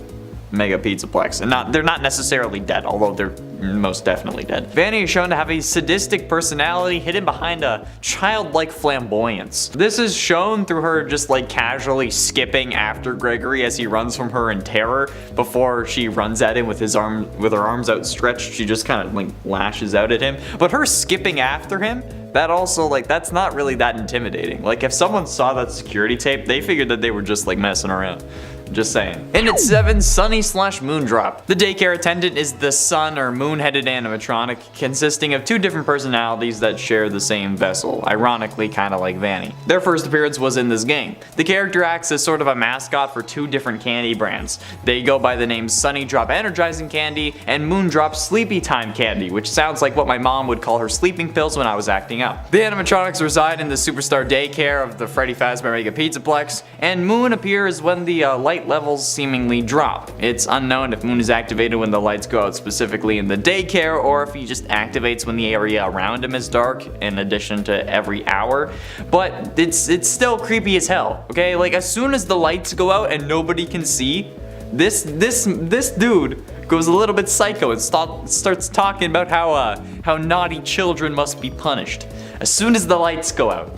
Speaker 1: Mega Pizzaplex, and they're not necessarily dead, although they're most definitely dead. Vanny is shown to have a sadistic personality hidden behind a childlike flamboyance. This is shown through her just like casually skipping after Gregory as he runs from her in terror. Before she runs at him with her arms outstretched, she just kind of like lashes out at him. But her skipping after him, that also, like, that's not really that intimidating. Like, if someone saw that security tape, they figured that they were just like messing around. Just saying. And at 7, Sunny/Moondrop. The daycare attendant is the sun or moon-headed animatronic consisting of 2 different personalities that share the same vessel, ironically kinda like Vanny. Their first appearance was in this game. The character acts as sort of a mascot for 2 different candy brands. They go by the names Sunny Drop Energizing Candy and Moondrop Sleepy Time Candy, which sounds like what my mom would call her sleeping pills when I was acting up. The animatronics reside in the Superstar Daycare of the Freddy Fazbear Mega Pizzaplex, and Moon appears when the light levels seemingly drop. It's unknown if Moon is activated when the lights go out specifically in the daycare, or if he just activates when the area around him is dark, in addition to every hour. But it's still creepy as hell, okay? Like, as soon as the lights go out and nobody can see, this dude goes a little bit psycho and starts talking about how naughty children must be punished as soon as the lights go out.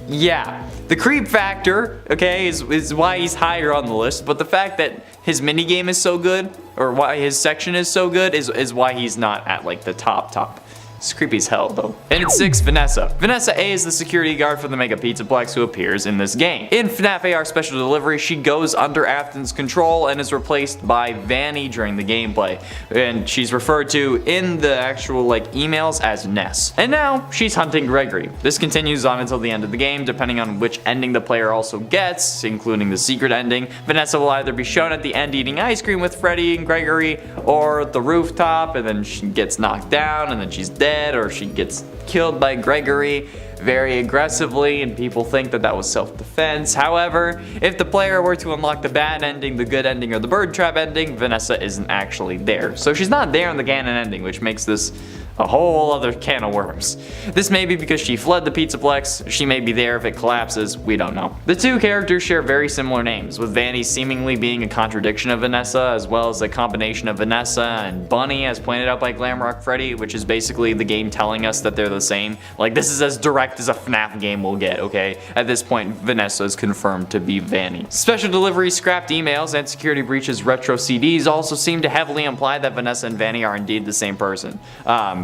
Speaker 1: Yeah, the creep factor, okay, is why he's higher on the list, but the fact that his minigame is so good, or why his section is so good, is why he's not at like the top. It's creepy as hell though. And at 6, Vanessa. Vanessa A is the security guard for the Mega Pizzaplex who appears in this game. In FNAF AR Special Delivery, she goes under Afton's control and is replaced by Vanny during the gameplay. And she's referred to in the actual like emails as Ness. And now she's hunting Gregory. This continues on until the end of the game, depending on which ending the player also gets, including the secret ending. Vanessa will either be shown at the end eating ice cream with Freddy and Gregory, or at the rooftop, and then she gets knocked down and then she's dead, or she gets killed by Gregory very aggressively, and people think that was self-defense. However, if the player were to unlock the bad ending, the good ending, or the bird trap ending, Vanessa isn't actually there. So she's not there in the canon ending, which makes this a whole other can of worms. This may be because she fled the Pizzaplex, she may be there if it collapses, we don't know. The 2 characters share very similar names, with Vanny seemingly being a contradiction of Vanessa, as well as a combination of Vanessa and Bunny, as pointed out by Glamrock Freddy, which is basically the game telling us that they're the same. Like, this is as direct as a FNAF game will get, okay? At this point, Vanessa is confirmed to be Vanny. Special Delivery scrapped emails and Security Breach's retro CDs also seem to heavily imply that Vanessa and Vanny are indeed the same person.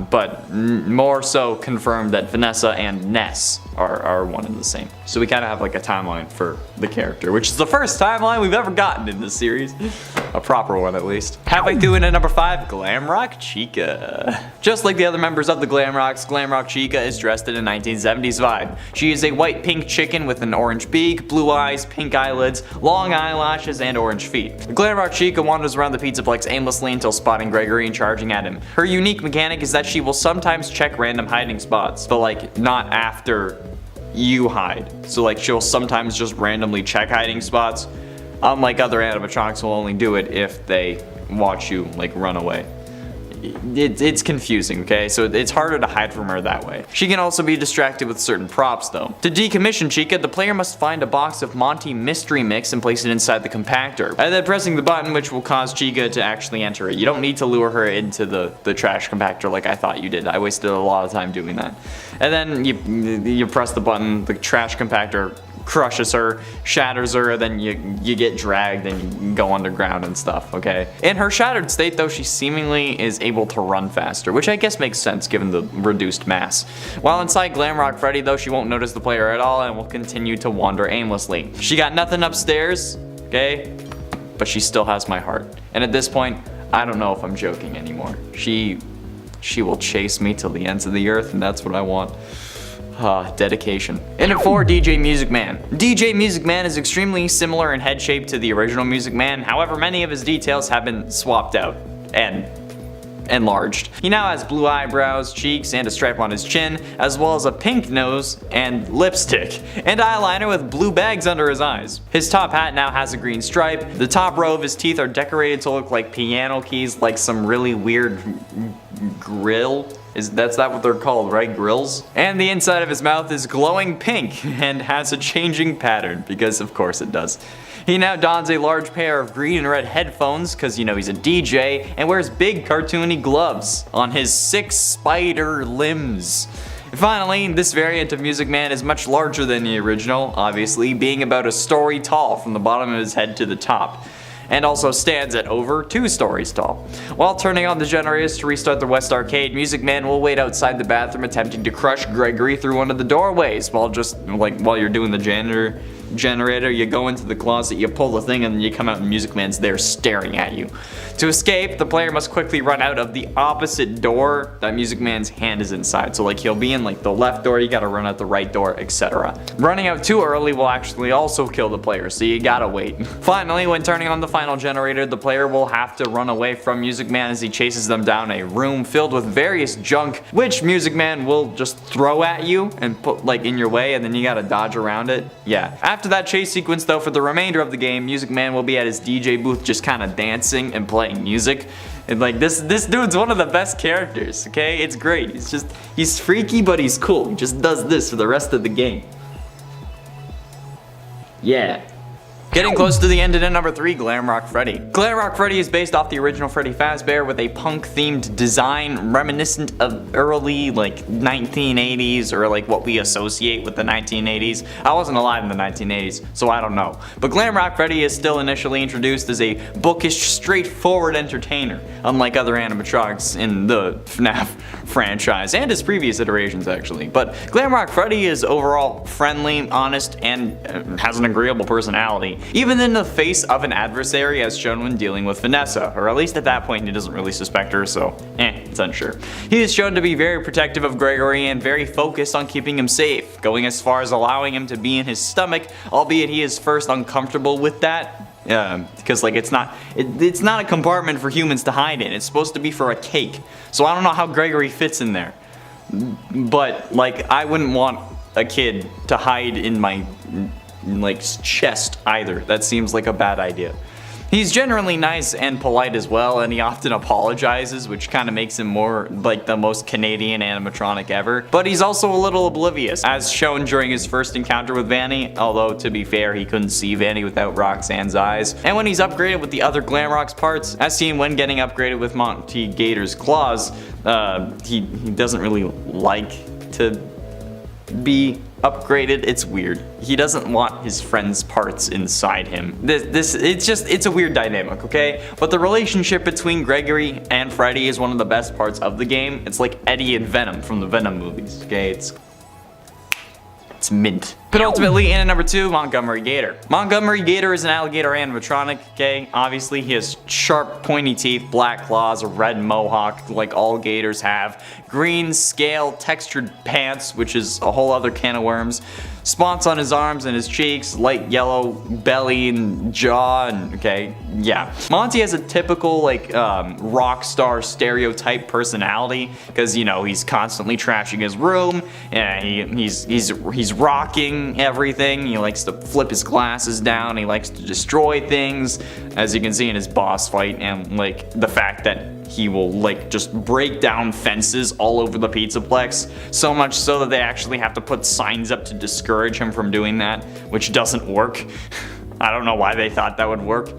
Speaker 1: But more so confirmed that Vanessa and Ness are one and the same. So we kind of have like a timeline for the character, which is the first timeline we've ever gotten in this series. A proper one at least. Halfway through in at number 5, Glamrock Chica. Just like the other members of the Glamrocks, Glamrock Chica is dressed in a 1970s vibe. She is a white pink chicken with an orange beak, blue eyes, pink eyelids, long eyelashes, and orange feet. Glamrock Chica wanders around the Pizzaplex aimlessly until spotting Gregory and charging at him. Her unique mechanic is that she will sometimes check random hiding spots, but like not after you hide. So like she'll sometimes just randomly check hiding spots. Unlike other animatronics, will only do it if they watch you like run away. It's confusing, okay? So it's harder to hide from her that way. She can also be distracted with certain props though. To decommission Chica, the player must find a box of Monty Mystery Mix and place it inside the compactor. And then pressing the button, which will cause Chica to actually enter it. You don't need to lure her into the trash compactor like I thought you did. I wasted a lot of time doing that. And then you press the button, the trash compactor crushes her, shatters her, then you get dragged and you go underground and stuff, okay? In her shattered state though, she seemingly is able to run faster, which I guess makes sense given the reduced mass. While inside Glamrock Freddy though, she won't notice the player at all and will continue to wander aimlessly. She got nothing upstairs, okay? But she still has my heart. And at this point, I don't know if I'm joking anymore. She will chase me till the ends of the earth, and that's what I want. Dedication. In at 4, DJ Music Man. DJ Music Man is extremely similar in head shape to the original Music Man, however many of his details have been swapped out and enlarged. He now has blue eyebrows, cheeks, and a stripe on his chin, as well as a pink nose and lipstick, and eyeliner with blue bags under his eyes. His top hat now has a green stripe. The top row of his teeth are decorated to look like piano keys, like some really weird grill. That's not what they're called, right? Grills? And the inside of his mouth is glowing pink and has a changing pattern, because of course it does. He now dons a large pair of green and red headphones, because you know he's a DJ, and wears big cartoony gloves on his 6 spider limbs. Finally, this variant of Music Man is much larger than the original, obviously, being about a story tall from the bottom of his head to the top, and also stands at over 2 stories tall. While turning on the generators to restart the West Arcade, Music Man will wait outside the bathroom attempting to crush Gregory through one of the doorways while you're doing the generator, you go into the closet, you pull the thing, and then you come out and Music Man's there staring at you. To escape, the player must quickly run out of the opposite door that Music Man's hand is inside. So like he'll be in like the left door, you gotta run out the right door, etc. Running out too early will actually also kill the player, so you gotta wait. Finally, when turning on the final generator, the player will have to run away from Music Man as he chases them down a room filled with various junk, which Music Man will just throw at you and put like in your way, and then you gotta dodge around it. Yeah. After that chase sequence though, for the remainder of the game, Music Man will be at his DJ booth just kind of dancing and playing music. And like this dude's one of the best characters, okay? It's great. He's freaky, but he's cool. He just does this for the rest of the game. Yeah. Getting close to the end at number 3, Glamrock Freddy. Glamrock Freddy is based off the original Freddy Fazbear with a punk-themed design reminiscent of early like 1980s, or like what we associate with the 1980s. I wasn't alive in the 1980s, so I don't know. But Glamrock Freddy is still initially introduced as a bookish, straightforward entertainer, unlike other animatronics in the FNAF franchise, and his previous iterations actually. But Glamrock Freddy is overall friendly, honest, and has an agreeable personality, even in the face of an adversary as shown when dealing with Vanessa, or at least at that point he doesn't really suspect her, so it's unsure. He is shown to be very protective of Gregory and very focused on keeping him safe, going as far as allowing him to be in his stomach, albeit he is first uncomfortable with that. Because like it's not a compartment for humans to hide in. It's supposed to be for a cake. So I don't know how Gregory fits in there. But like I wouldn't want a kid to hide in my like chest either. That seems like a bad idea. He's generally nice and polite as well, and he often apologizes, which kind of makes him more like the most Canadian animatronic ever. But he's also a little oblivious, as shown during his first encounter with Vanny, although to be fair, he couldn't see Vanny without Roxanne's eyes. And when he's upgraded with the other Glamrock's parts, as seen when getting upgraded with Monty Gator's claws, he doesn't really like to be upgraded. It's weird. He doesn't want his friend's parts inside him. It's a weird dynamic, okay? But the relationship between Gregory and Freddy is one of the best parts of the game. It's like Eddie and Venom from the Venom movies, okay? mint. Penultimately, in at number 2, Montgomery Gator. Montgomery Gator is an alligator animatronic, okay? Obviously, he has sharp, pointy teeth, black claws, a red mohawk, like all gators have, green, scale, textured pants, which is a whole other can of worms, spots on his arms and his cheeks, light yellow belly and jaw, and okay, yeah. Monty has a typical, like, rock star stereotype personality, because, you know, he's constantly trashing his room, and he's rocking everything. He likes to flip his glasses down. He likes to destroy things, as you can see in his boss fight, and like the fact that he will like just break down fences all over the Pizzaplex, so much so that they actually have to put signs up to discourage him from doing that, which doesn't work. I don't know why they thought that would work.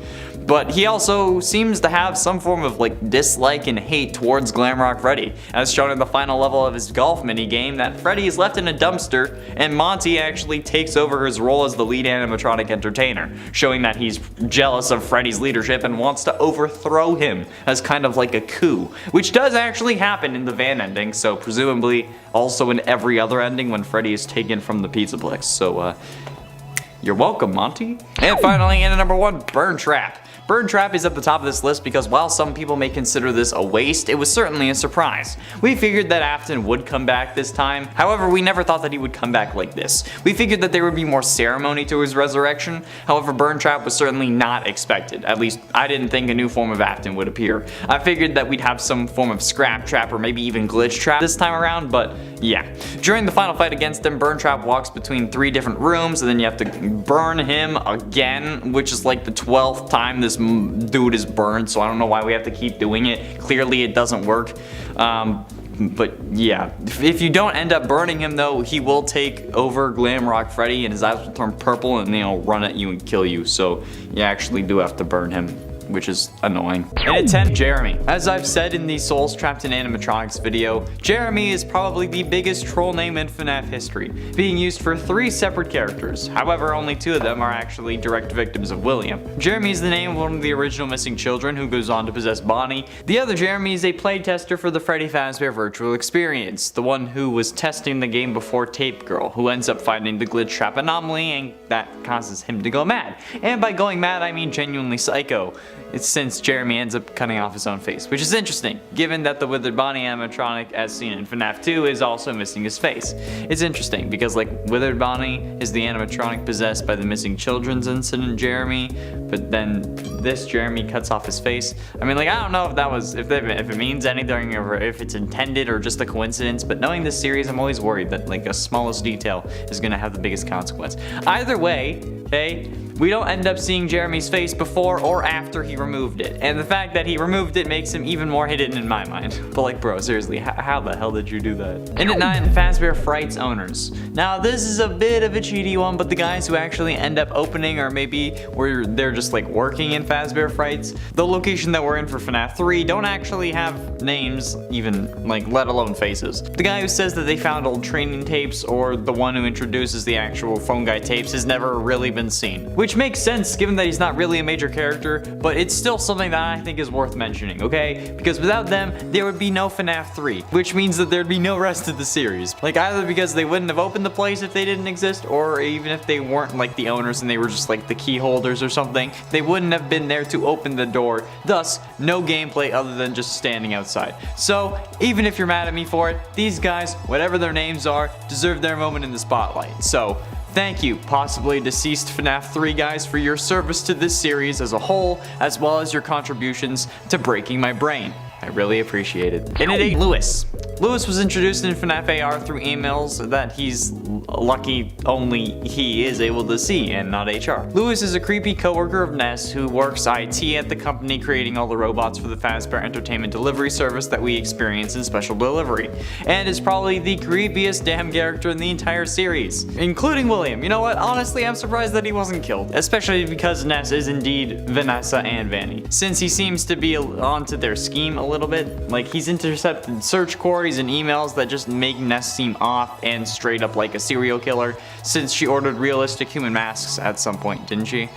Speaker 1: But he also seems to have some form of like dislike and hate towards Glamrock Freddy, as shown in the final level of his golf minigame that Freddy is left in a dumpster and Monty actually takes over his role as the lead animatronic entertainer, showing that he's jealous of Freddy's leadership and wants to overthrow him as kind of like a coup, which does actually happen in the van ending, so presumably also in every other ending when Freddy is taken from the Pizzaplex. So you're welcome, Monty. And finally, in at number 1, Burn Trap. Burn Trap is at the top of this list because while some people may consider this a waste, it was certainly a surprise. We figured that Afton would come back this time, however we never thought that he would come back like this. We figured that there would be more ceremony to his resurrection, however Burn Trap was certainly not expected. At least I didn't think a new form of Afton would appear. I figured that we'd have some form of Scrap Trap or maybe even Glitch Trap this time around, but yeah. During the final fight against him, Burn Trap walks between 3 different rooms and then you have to burn him again, which is like the 12th time this dude is burned, so I don't know why we have to keep doing it. Clearly it doesn't work. But yeah, if you don't end up burning him though, he will take over Glamrock Freddy and his eyes will turn purple and they'll run at you and kill you, so you actually do have to burn him, which is annoying. And at 10, Jeremy. As I've said in the Souls Trapped in Animatronics video, Jeremy is probably the biggest troll name in FNAF history, being used for 3 separate characters. However, only 2 of them are actually direct victims of William. Jeremy is the name of one of the original missing children who goes on to possess Bonnie. The other Jeremy is a playtester for the Freddy Fazbear Virtual Experience, the one who was testing the game before Tape Girl, who ends up finding the glitch trap anomaly and that causes him to go mad. And by going mad, I mean genuinely psycho. It's since Jeremy ends up cutting off his own face, which is interesting, given that the Withered Bonnie animatronic as seen in FNAF 2 is also missing his face. It's interesting because like Withered Bonnie is the animatronic possessed by the missing children's incident Jeremy, but then this Jeremy cuts off his face. I mean, like, I don't know if that was, if it means anything or if it's intended or just a coincidence, but knowing this series, I'm always worried that like the smallest detail is gonna have the biggest consequence. Either way, okay, we don't end up seeing Jeremy's face before or after he removed it, and the fact that he removed it makes him even more hidden in my mind. But like, bro, seriously, how the hell did you do that? And at 9, Fazbear Frights owners. Now this is a bit of a cheaty one, but the guys who actually end up opening or maybe where they're just like working in Fazbear Frights, the location that we're in for FNAF 3 don't actually have names, even like let alone faces. The guy who says that they found old training tapes or the one who introduces the actual phone guy tapes has never really been seen. Which makes sense given that he's not really a major character, but it's still something that I think is worth mentioning, okay? Because without them, there would be no FNAF 3, which means that there'd be no rest of the series. Like either because they wouldn't have opened the place if they didn't exist, or even if they weren't like the owners and they were just like the key holders or something, they wouldn't have been there to open the door, thus no gameplay other than just standing outside. So even if you're mad at me for it, these guys, whatever their names are, deserve their moment in the spotlight. So thank you, possibly deceased FNAF 3 guys, for your service to this series as a whole, as well as your contributions to breaking my brain. I really appreciate it. And at 8, Lewis. Lewis was introduced in FNAF AR through emails that he's lucky only he is able to see and not HR. Lewis is a creepy coworker of Ness who works IT at the company creating all the robots for the Fazbear Entertainment delivery service that we experience in Special Delivery, and is probably the creepiest damn character in the entire series, including William. You know what, honestly I'm surprised that he wasn't killed, especially because Ness is indeed Vanessa and Vanny, since he seems to be onto their scheme a little bit. Like, he's intercepted search queries and emails that just make Ness seem off and straight up like a serial killer, since she ordered realistic human masks at some point, didn't she?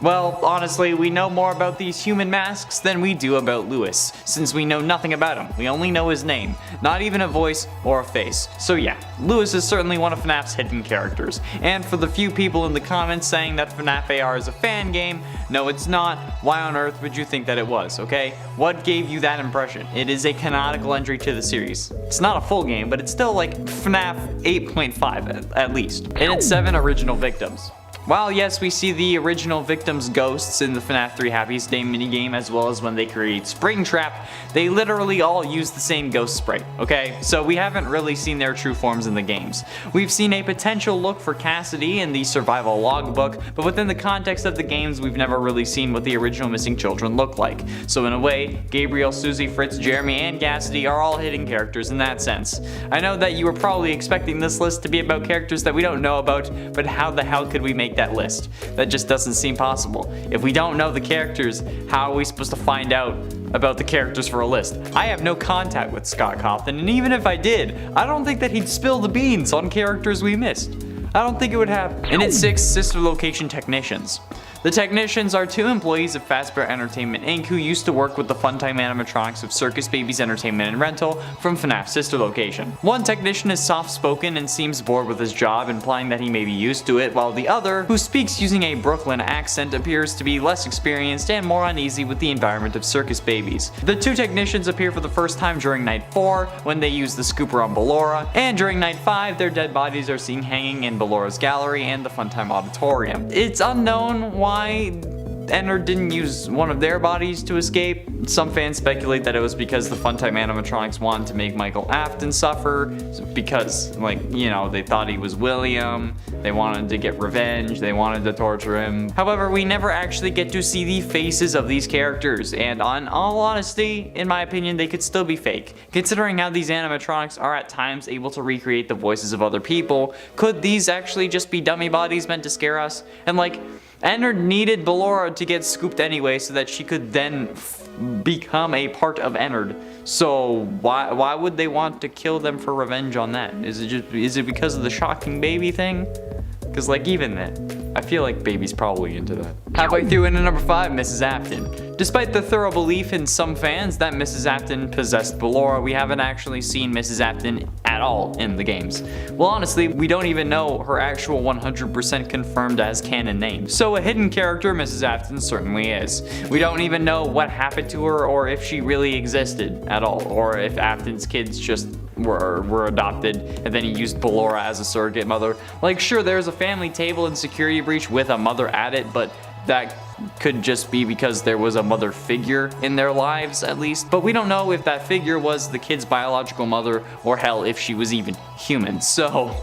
Speaker 1: Well, honestly, we know more about these human masks than we do about Lewis, since we know nothing about him. We only know his name, not even a voice or a face. So yeah, Lewis is certainly one of FNAF's hidden characters. And for the few people in the comments saying that FNAF AR is a fan game, no it's not. Why on earth would you think that it was, okay? What gave you that impression? It is a canonical entry to the series. It's not a full game, but it's still like FNAF 8.5 at least. And it's 7 original victims. While yes, we see the original victims' ghosts in the FNAF 3 Happiest Day minigame, as well as when they create Springtrap, they literally all use the same ghost sprite, okay? So we haven't really seen their true forms in the games. We've seen a potential look for Cassidy in the survival logbook, but within the context of the games, we've never really seen what the original missing children look like. So in a way, Gabriel, Susie, Fritz, Jeremy, and Cassidy are all hidden characters in that sense. I know that you were probably expecting this list to be about characters that we don't know about, but how the hell could we make that list? That just doesn't seem possible. If we don't know the characters, how are we supposed to find out about the characters for a list? I have no contact with Scott Cawthon, and even if I did, I don't think that he'd spill the beans on characters we missed. I don't think it would happen. And it's 6 sister location technicians. The technicians are 2 employees of Fazbear Entertainment Inc. who used to work with the Funtime animatronics of Circus Babies Entertainment and Rental from FNAF's sister location. One technician is soft-spoken and seems bored with his job, implying that he may be used to it, while the other, who speaks using a Brooklyn accent, appears to be less experienced and more uneasy with the environment of Circus Babies. The 2 technicians appear for the first time during Night 4, when they use the scooper on Ballora, and during Night 5, their dead bodies are seen hanging in Ballora's gallery and the Funtime Auditorium. It's unknown why Ennard didn't use one of their bodies to escape. Some fans speculate that it was because the Funtime animatronics wanted to make Michael Afton suffer, because, like, you know, they thought he was William, they wanted to get revenge, they wanted to torture him. However, we never actually get to see the faces of these characters, and on all honesty, in my opinion, they could still be fake. Considering how these animatronics are at times able to recreate the voices of other people, could these actually just be dummy bodies meant to scare us? And like, Ennard needed Ballora to get scooped anyway so that she could then become a part of Ennard. So why would they want to kill them for revenge on that? Is it because of the shocking baby thing? Because like even then, I feel like Baby's probably into that. Halfway through into number 5, Mrs. Afton. Despite the thorough belief in some fans that Mrs. Afton possessed Ballora, we haven't actually seen Mrs. Afton at all in the games. Well, honestly, we don't even know her actual 100% confirmed as canon name. So a hidden character Mrs. Afton certainly is. We don't even know what happened to her or if she really existed at all, or if Afton's kids just were adopted and then he used Ballora as a surrogate mother. Like, sure, there's a family table in Security Breach with a mother at it, but that could just be because there was a mother figure in their lives, at least. But we don't know if that figure was the kid's biological mother, or hell, if she was even human. So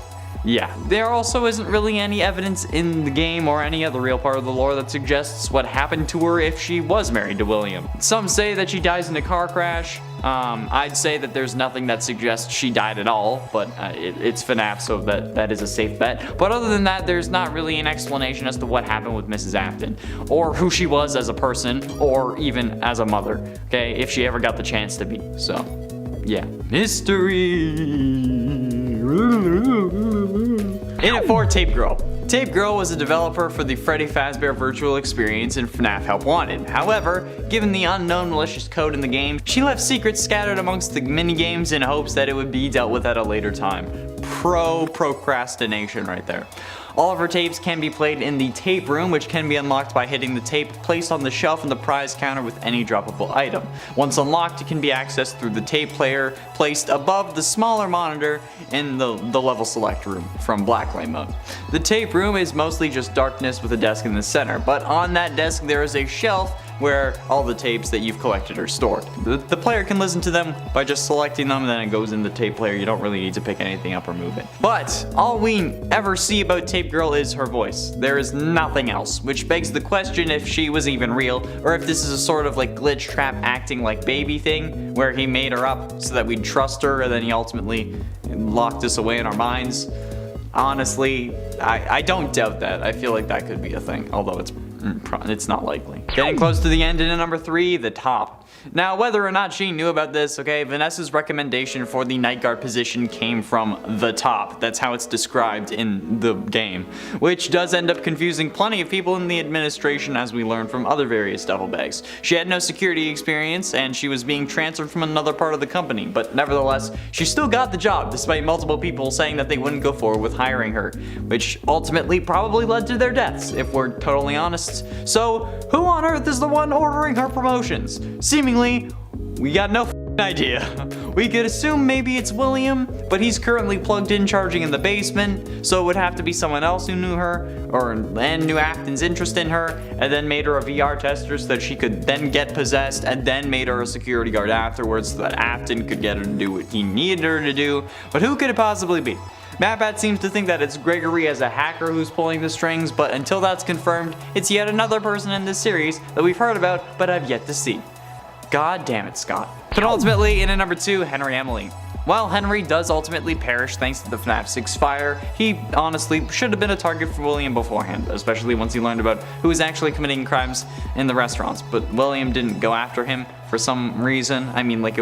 Speaker 1: yeah, there also isn't really any evidence in the game or any other real part of the lore that suggests what happened to her if she was married to William. Some say that she dies in a car crash. I'd say that there's nothing that suggests she died at all, but it's FNAF, so that is a safe bet. But other than that, there's not really an explanation as to what happened with Mrs. Afton, or who she was as a person, or even as a mother, okay, if she ever got the chance to be. So yeah, mystery. In at 4, Tape Girl. Tape Girl was a developer for the Freddy Fazbear virtual experience in FNAF Help Wanted. However, given the unknown malicious code in the game, she left secrets scattered amongst the minigames in hopes that it would be dealt with at a later time. Procrastination right there. All of her tapes can be played in the tape room, which can be unlocked by hitting the tape placed on the shelf in the prize counter with any droppable item. Once unlocked, it can be accessed through the tape player placed above the smaller monitor in the level select room from Blacklight mode. The tape room is mostly just darkness with a desk in the center, but on that desk there is a shelf where all the tapes that you've collected are stored. The player can listen to them by just selecting them, and then it goes in the tape player. You don't really need to pick anything up or move it. But all we ever see about Tape Girl is her voice. There is nothing else, which begs the question if she was even real, or if this is a sort of like glitch trap acting like baby thing, where he made her up so that we'd trust her, and then he ultimately locked us away in our minds. Honestly, I don't doubt that. I feel like that could be a thing, although it's not likely. Getting close to the end in at number 3, The Top. Now, whether or not she knew about this, okay, Vanessa's recommendation for the night guard position came from the top. That's how it's described in the game, which does end up confusing plenty of people in the administration, as we learned from other various duffel bags. She had no security experience, and she was being transferred from another part of the company, but nevertheless, she still got the job, despite multiple people saying that they wouldn't go forward with hiring her, which ultimately probably led to their deaths, if we're totally honest. So, who on earth is the one ordering her promotions? Seemingly, we got no idea. We could assume maybe it's William, but he's currently plugged in charging in the basement, so it would have to be someone else who knew her, and knew Afton's interest in her, and then made her a VR tester so that she could then get possessed, and then made her a security guard afterwards so that Afton could get her to do what he needed her to do. But who could it possibly be? MatBat seems to think that it's Gregory as a hacker who's pulling the strings, but until that's confirmed, it's yet another person in this series that we've heard about but have yet to see. God damn it, Scott. But ultimately, in at number 2, Henry Emily. While Henry does ultimately perish thanks to the FNAF 6 fire, he honestly should have been a target for William beforehand, especially once he learned about who was actually committing crimes in the restaurants. But William didn't go after him for some reason. I mean, like,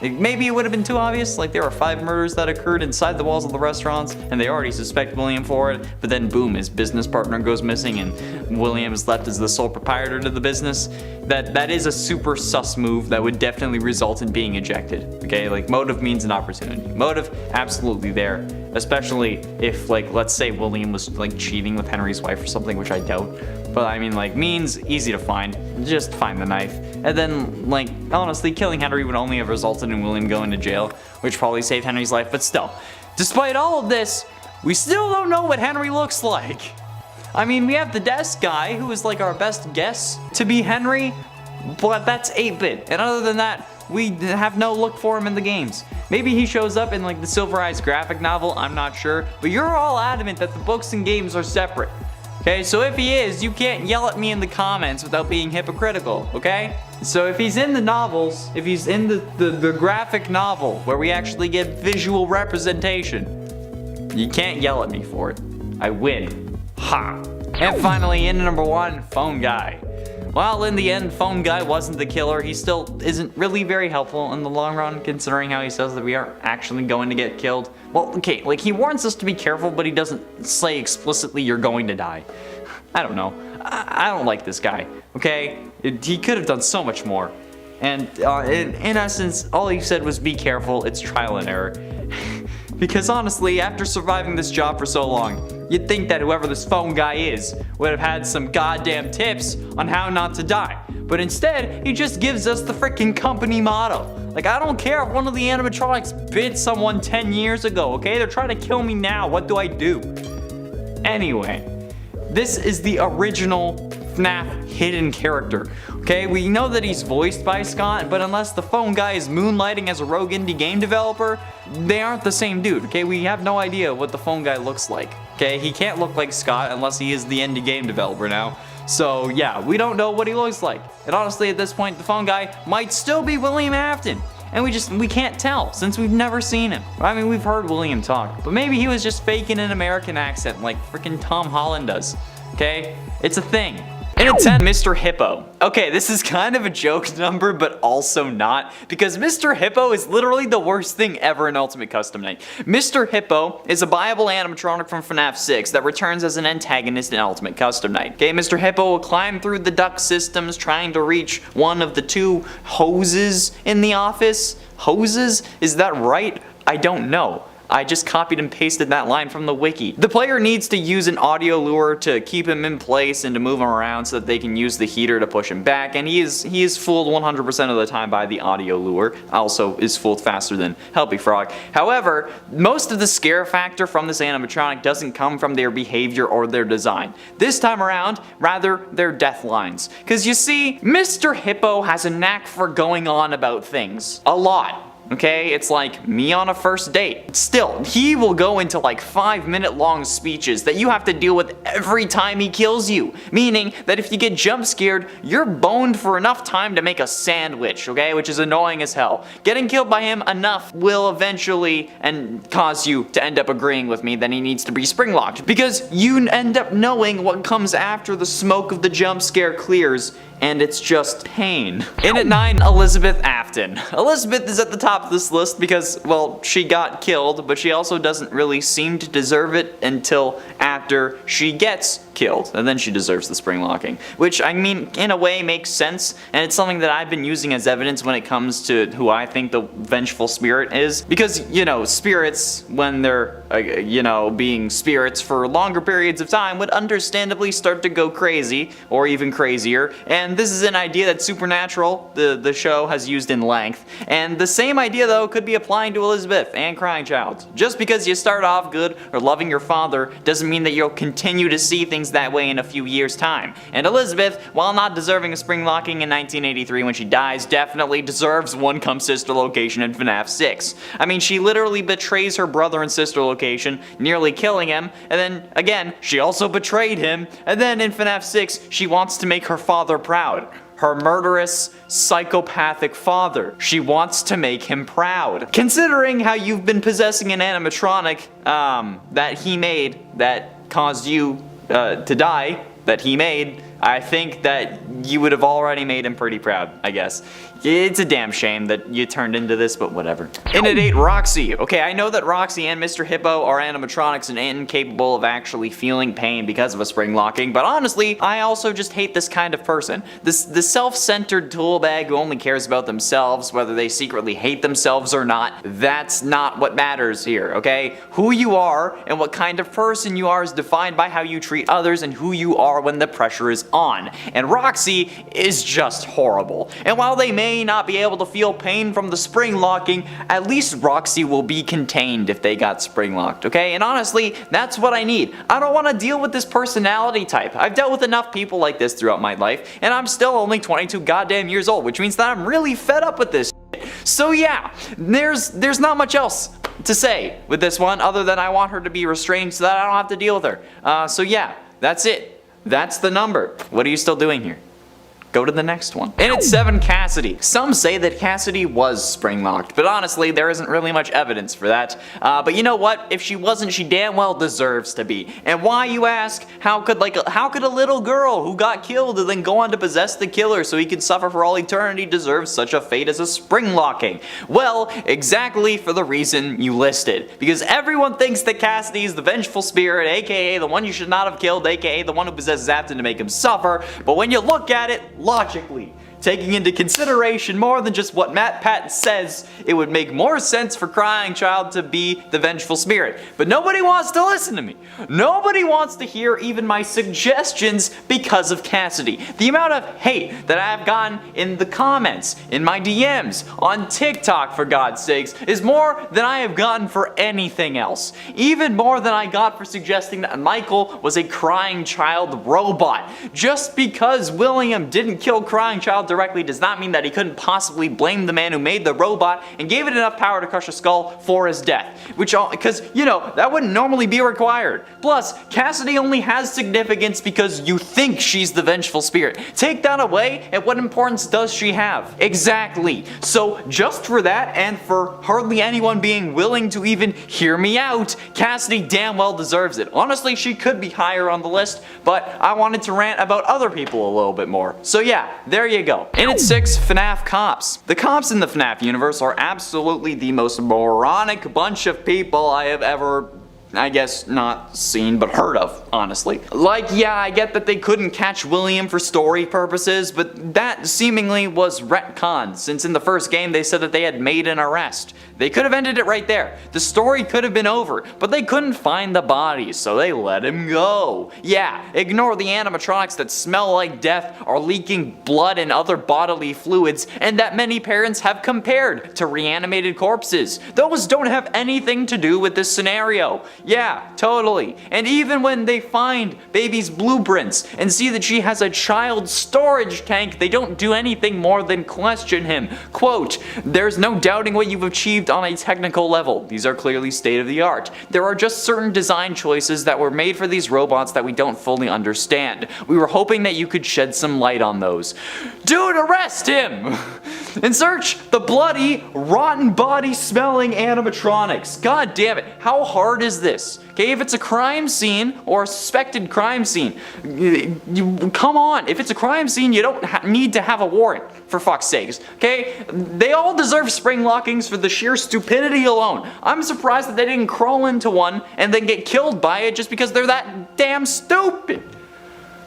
Speaker 1: maybe it would have been too obvious. Like, there were 5 murders that occurred inside the walls of the restaurants, and they already suspect William for it, but then boom, his business partner goes missing, and William is left as the sole proprietor to the business. That is a super sus move that would definitely result in being ejected, okay? Like, motive means an opportunity. Motive, absolutely there, especially if, like, let's say William was, like, cheating with Henry's wife or something, which I doubt. But I mean, like, means easy to find. Just find the knife. And then, like, honestly, killing Henry would only have resulted in William going to jail, which probably saved Henry's life. But still, despite all of this, we still don't know what Henry looks like. I mean, we have the desk guy, who is like our best guess to be Henry, but that's 8-bit. And other than that, we have no look for him in the games. Maybe he shows up in like the Silver Eyes graphic novel, I'm not sure. But you're all adamant that the books and games are separate. Okay, so if he is, you can't yell at me in the comments without being hypocritical, okay? So if he's in the novels, if he's in the graphic novel where we actually get visual representation, you can't yell at me for it. I win. Ha! And finally, in number 1, Phone Guy. While in the end, Phone Guy wasn't the killer, he still isn't really very helpful in the long run, considering how he says that we aren't actually going to get killed. Well, okay, like, he warns us to be careful, but he doesn't say explicitly you're going to die. I don't know. I don't like this guy, okay? He could have done so much more. And in essence, all he said was be careful, it's trial and error. Because honestly, after surviving this job for so long, you'd think that whoever this Phone Guy is would have had some goddamn tips on how not to die. But instead, he just gives us the freaking company motto. Like, I don't care if one of the animatronics bit someone 10 years ago, okay? They're trying to kill me now, what do I do? Anyway, this is the original FNAF hidden character. Okay, we know that he's voiced by Scott, but unless the Phone Guy is moonlighting as a rogue indie game developer, they aren't the same dude, okay? We have no idea what the Phone Guy looks like, okay? He can't look like Scott unless he is the indie game developer now. So yeah, we don't know what he looks like. And honestly, at this point, the Phone Guy might still be William Afton. And we can't tell, since we've never seen him. I mean, we've heard William talk, but maybe he was just faking an American accent like freaking Tom Holland does, okay? It's a thing. In at 10, Mr. Hippo. Okay, this is kind of a joke number, but also not, because Mr. Hippo is literally the worst thing ever in Ultimate Custom Night. Mr. Hippo is a viable animatronic from FNAF 6 that returns as an antagonist in Ultimate Custom Night. Okay, Mr. Hippo will climb through the duct systems trying to reach one of the 2 hoses in the office. Hoses? Is that right? I don't know. I just copied and pasted that line from the wiki. The player needs to use an audio lure to keep him in place and to move him around so that they can use the heater to push him back, and he is fooled 100% of the time by the audio lure. Also is fooled faster than Helpy Frog. However, most of the scare factor from this animatronic doesn't come from their behavior or their design. This time around, rather, their death lines. Cause you see, Mr. Hippo has a knack for going on about things. A lot. okay? It's like me on a first date. Still, he will go into like 5-minute long speeches that you have to deal with every time he kills you. Meaning that if you get jump scared, you're boned for enough time to make a sandwich, okay? Which is annoying as hell. Getting killed by him enough will eventually and cause you to end up agreeing with me that he needs to be spring locked. Because you end up knowing what comes after the smoke of the jump scare clears, and it's just pain. In at 9, Elizabeth Afton. Elizabeth is at the top of this list because, well, she got killed, but she also doesn't really seem to deserve it until after she gets killed, and then she deserves the spring locking. Which, I mean, in a way makes sense, and it's something that I've been using as evidence when it comes to who I think the vengeful spirit is. Because, you know, spirits, when they're, you know, being spirits for longer periods of time, would understandably start to go crazy, or even crazier, and this is an idea that Supernatural, the show, has used in length. And the same idea, though, could be applying to Elizabeth and Crying Child. Just because you start off good or loving your father doesn't mean that you'll continue to see things that way in a few years' time. And Elizabeth, while not deserving a spring locking in 1983 when she dies, definitely deserves one come sister location in FNAF 6. I mean, she literally betrays her brother and sister location, nearly killing him, and then, again, she also betrayed him, and then in FNAF 6, she wants to make her father proud. Her murderous, psychopathic father. She wants to make him proud. Considering how you've been possessing an animatronic that he made that caused you to die, that he made, I think that you would have already made him pretty proud, I guess. It's a damn shame that you turned into this, but whatever. In at 8, Roxy. Okay, I know that Roxy and Mr. Hippo are animatronics and incapable of actually feeling pain because of a spring locking, but honestly, I also just hate this kind of person. The self-centered tool bag who only cares about themselves, whether they secretly hate themselves or not, that's not what matters here, okay? Who you are and what kind of person you are is defined by how you treat others and who you are when the pressure is on. And Roxy is just horrible. And while they may not be able to feel pain from the spring locking, at least Roxy will be contained if they got spring locked, okay? And honestly, that's what I need. I don't want to deal with this personality type. I've dealt with enough people like this throughout my life, and I'm still only 22 goddamn years old, which means that I'm really fed up with this shit. So yeah, there's not much else to say with this one other than I want her to be restrained so that I don't have to deal with her. So yeah, that's it. That's the number. What are you still doing here? Go to the next one. And it's 7, Cassidy. Some say that Cassidy was spring locked, but honestly, there isn't really much evidence for that. But you know what? If she wasn't, she damn well deserves to be. And why, you ask? How could a little girl who got killed and then go on to possess the killer so he could suffer for all eternity deserve such a fate as a spring locking? Well, exactly for the reason you listed. Because everyone thinks that Cassidy is the vengeful spirit, aka the one you should not have killed, aka the one who possesses Afton to make him suffer. But when you look at it, logically, taking into consideration more than just what Matt Patton says, it would make more sense for Crying Child to be the vengeful spirit. But nobody wants to listen to me. Nobody wants to hear even my suggestions because of Cassidy. The amount of hate that I have gotten in the comments, in my DMs, on TikTok for God's sakes, is more than I have gotten for anything else. Even more than I got for suggesting that Michael was a Crying Child robot. Just because William didn't kill Crying Child directly does not mean that he couldn't possibly blame the man who made the robot and gave it enough power to crush a skull for his death. Because, you know, that wouldn't normally be required. Plus, Cassidy only has significance because you think she's the vengeful spirit. Take that away, and what importance does she have? Exactly. So, just for that, and for hardly anyone being willing to even hear me out, Cassidy damn well deserves it. Honestly, she could be higher on the list, but I wanted to rant about other people a little bit more. So yeah, there you go. And at 6, FNAF cops. The cops in the FNAF universe are absolutely the most moronic bunch of people I have ever, I guess, not seen but heard of, honestly. Like, yeah, I get that they couldn't catch William for story purposes, but that seemingly was retconned, since in the first game they said that they had made an arrest. They could have ended it right there. The story could have been over, but they couldn't find the bodies, so they let him go. Yeah, ignore the animatronics that smell like death, are leaking blood and other bodily fluids, and that many parents have compared to reanimated corpses. Those don't have anything to do with this scenario. Yeah, totally. And even when they find baby's blueprints and see that she has a child storage tank, they don't do anything more than question him. Quote, "There's no doubting what you've achieved on a technical level. These are clearly state of the art. There are just certain design choices that were made for these robots that we don't fully understand. We were hoping that you could shed some light on those." Dude, arrest him! And search the bloody, rotten body smelling animatronics. God damn it, how hard is this? Okay, if it's a crime scene or a suspected crime scene, come on, if it's a crime scene, you don't need to have a warrant, for fuck's sakes, okay? They all deserve spring lockings for the sheer stupidity alone. I'm surprised that they didn't crawl into one and then get killed by it just because they're that damn stupid.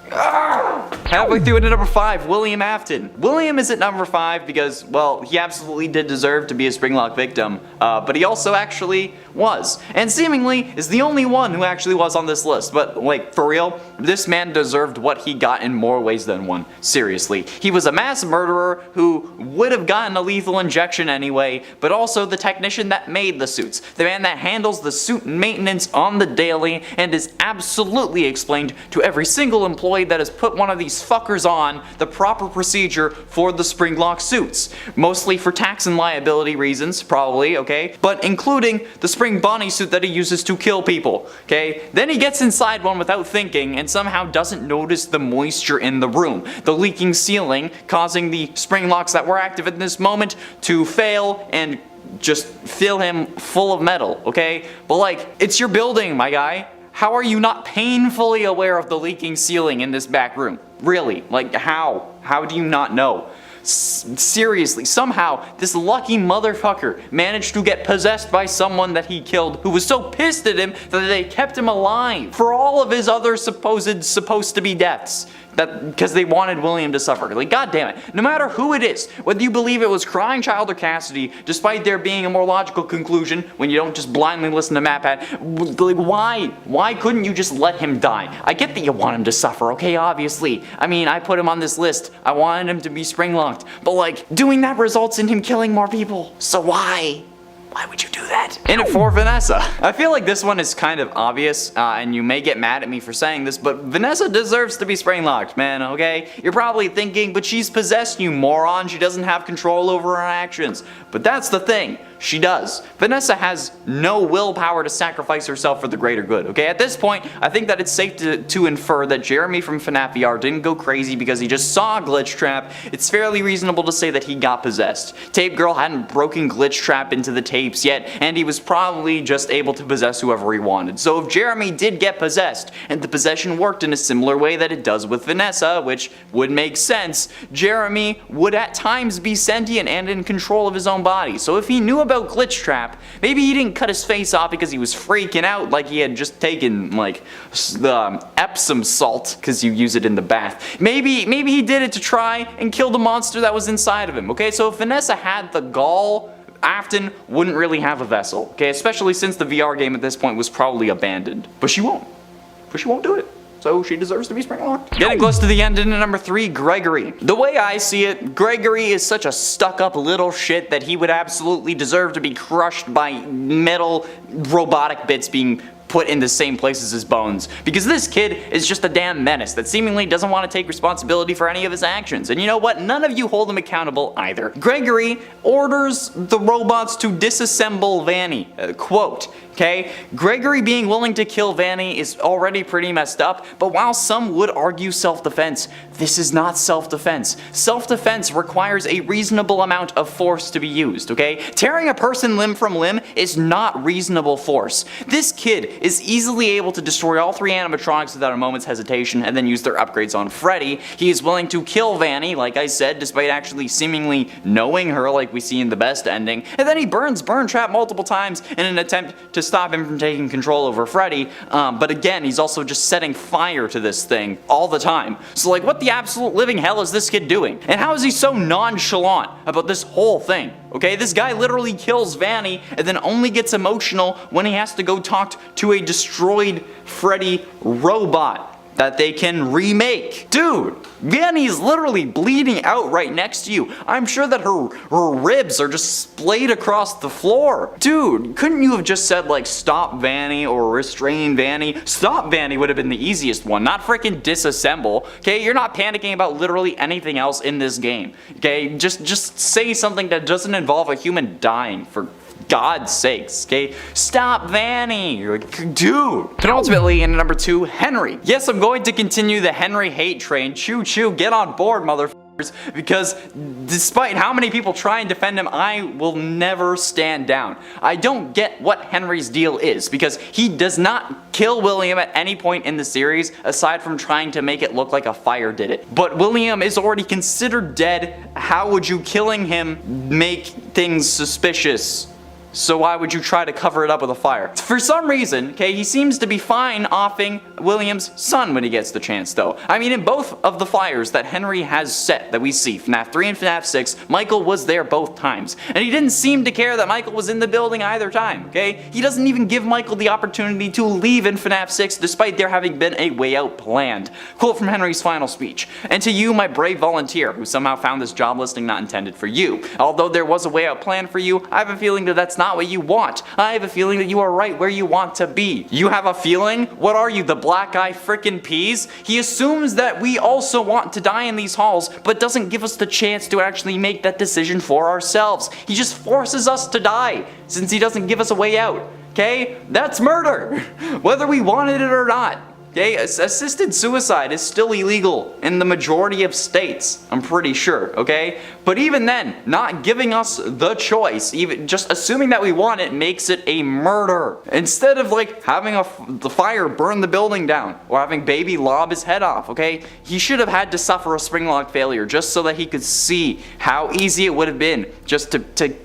Speaker 1: Halfway through into number 5, William Afton. William is at number 5 because, well, he absolutely did deserve to be a Springlock victim, but he also actually was, and seemingly is the only one who actually was on this list. But like, for real, this man deserved what he got in more ways than one. Seriously, he was a mass murderer who would have gotten a lethal injection anyway, but also the technician that made the suits, the man that handles the suit maintenance on the daily, and is absolutely explained to every single employee that has put one of these fuckers on the proper procedure for the Springlock suits. Mostly for tax and liability reasons, probably, okay? But including the Spring Bonnie suit that he uses to kill people, okay? Then he gets inside one without thinking and somehow doesn't notice the moisture in the room, the leaking ceiling, causing the spring locks that were active at this moment to fail and just fill him full of metal, okay? But like, it's your building, my guy. How are you not painfully aware of the leaking ceiling in this back room? Really, like how? How do you not know? Seriously, somehow this lucky motherfucker managed to get possessed by someone that he killed who was so pissed at him that they kept him alive for all of his other supposed to be deaths. Because they wanted William to suffer. Like, god damn it. No matter who it is, whether you believe it was Crying Child or Cassidy, despite there being a more logical conclusion when you don't just blindly listen to MatPat, like, why couldn't you just let him die? I get that you want him to suffer, okay, obviously. I mean, I put him on this list. I wanted him to be spring-locked. But like, doing that results in him killing more people. So why? Why would you do that? In it for Vanessa. I feel like this one is kind of obvious, and you may get mad at me for saying this, but Vanessa deserves to be spring-locked, man, okay? You're probably thinking, but she's possessed, you moron. She doesn't have control over her actions. But that's the thing. She does. Vanessa has no willpower to sacrifice herself for the greater good, okay? At this point, I think that it's safe to infer that Jeremy from FNAF VR didn't go crazy because he just saw a glitch trap. It's fairly reasonable to say that he got possessed. Tape Girl hadn't broken glitch trap into the tapes yet, and he was probably just able to possess whoever he wanted. So if Jeremy did get possessed, and the possession worked in a similar way that it does with Vanessa, which would make sense, Jeremy would at times be sentient and in control of his own body. So if he knew about glitch trap, maybe he didn't cut his face off because he was freaking out like he had just taken like the Epsom salt because you use it in the bath. Maybe he did it to try and kill the monster that was inside of him, okay? So if Vanessa had the gall, Afton wouldn't really have a vessel, okay? Especially since the VR game at this point was probably abandoned. But she won't. But she won't do it. So she deserves to be spring-locked. Getting close to the end into number 3, Gregory. The way I see it, Gregory is such a stuck-up little shit that he would absolutely deserve to be crushed by metal robotic bits being put in the same place as his bones. Because this kid is just a damn menace that seemingly doesn't want to take responsibility for any of his actions. And you know what? None of you hold him accountable either. Gregory orders the robots to disassemble Vanny. Quote, okay? Gregory being willing to kill Vanny is already pretty messed up, but while some would argue self-defense, this is not self-defense. Self-defense requires a reasonable amount of force to be used, okay? Tearing a person limb from limb is not reasonable force. This kid is easily able to destroy all 3 animatronics without a moment's hesitation and then use their upgrades on Freddy. He is willing to kill Vanny, like I said, despite actually seemingly knowing her like we see in the best ending, and then he burns Burn Trap multiple times in an attempt to stop him from taking control over Freddy, but again, he's also just setting fire to this thing all the time. So like, what the absolute living hell is this kid doing? And how is he so nonchalant about this whole thing? Okay, this guy literally kills Vanny and then only gets emotional when he has to go talk to a destroyed Freddy robot that they can remake. Dude, Vanny's literally bleeding out right next to you. I'm sure that her ribs are just splayed across the floor. Dude, couldn't you have just said like stop Vanny or restrain Vanny? Stop Vanny would have been the easiest one, not freaking disassemble. Okay, you're not panicking about literally anything else in this game. Okay, just say something that doesn't involve a human dying, for God's sakes, okay? Stop Vanny! You're like, dude! Penultimately, in number 2, Henry. Yes, I'm going to continue the Henry hate train. Choo choo, get on board, motherfuckers, because despite how many people try and defend him, I will never stand down. I don't get what Henry's deal is, because he does not kill William at any point in the series, aside from trying to make it look like a fire did it. But William is already considered dead. How would you killing him make things suspicious? So why would you try to cover it up with a fire? For some reason, okay, he seems to be fine offing William's son when he gets the chance though. I mean, in both of the fires that Henry has set that we see, FNAF 3 and FNAF 6, Michael was there both times. And he didn't seem to care that Michael was in the building either time, okay? He doesn't even give Michael the opportunity to leave in FNAF 6 despite there having been a way out planned. Quote from Henry's final speech: "And to you, my brave volunteer, who somehow found this job listing not intended for you. Although there was a way out planned for you, I have a feeling that that's not what you want. I have a feeling that you are right where you want to be." You have a feeling? What are you, the black eye frickin' peas? He assumes that we also want to die in these halls, but doesn't give us the chance to actually make that decision for ourselves. He just forces us to die, since he doesn't give us a way out. Okay? That's murder! Whether we wanted it or not. Okay, assisted suicide is still illegal in the majority of states, I'm pretty sure, okay? But even then, not giving us the choice, even just assuming that we want it, makes it a murder. Instead of like having the fire burn the building down, or having Baby lob his head off, okay? He should have had to suffer a spring lock failure just so that he could see how easy it would have been just to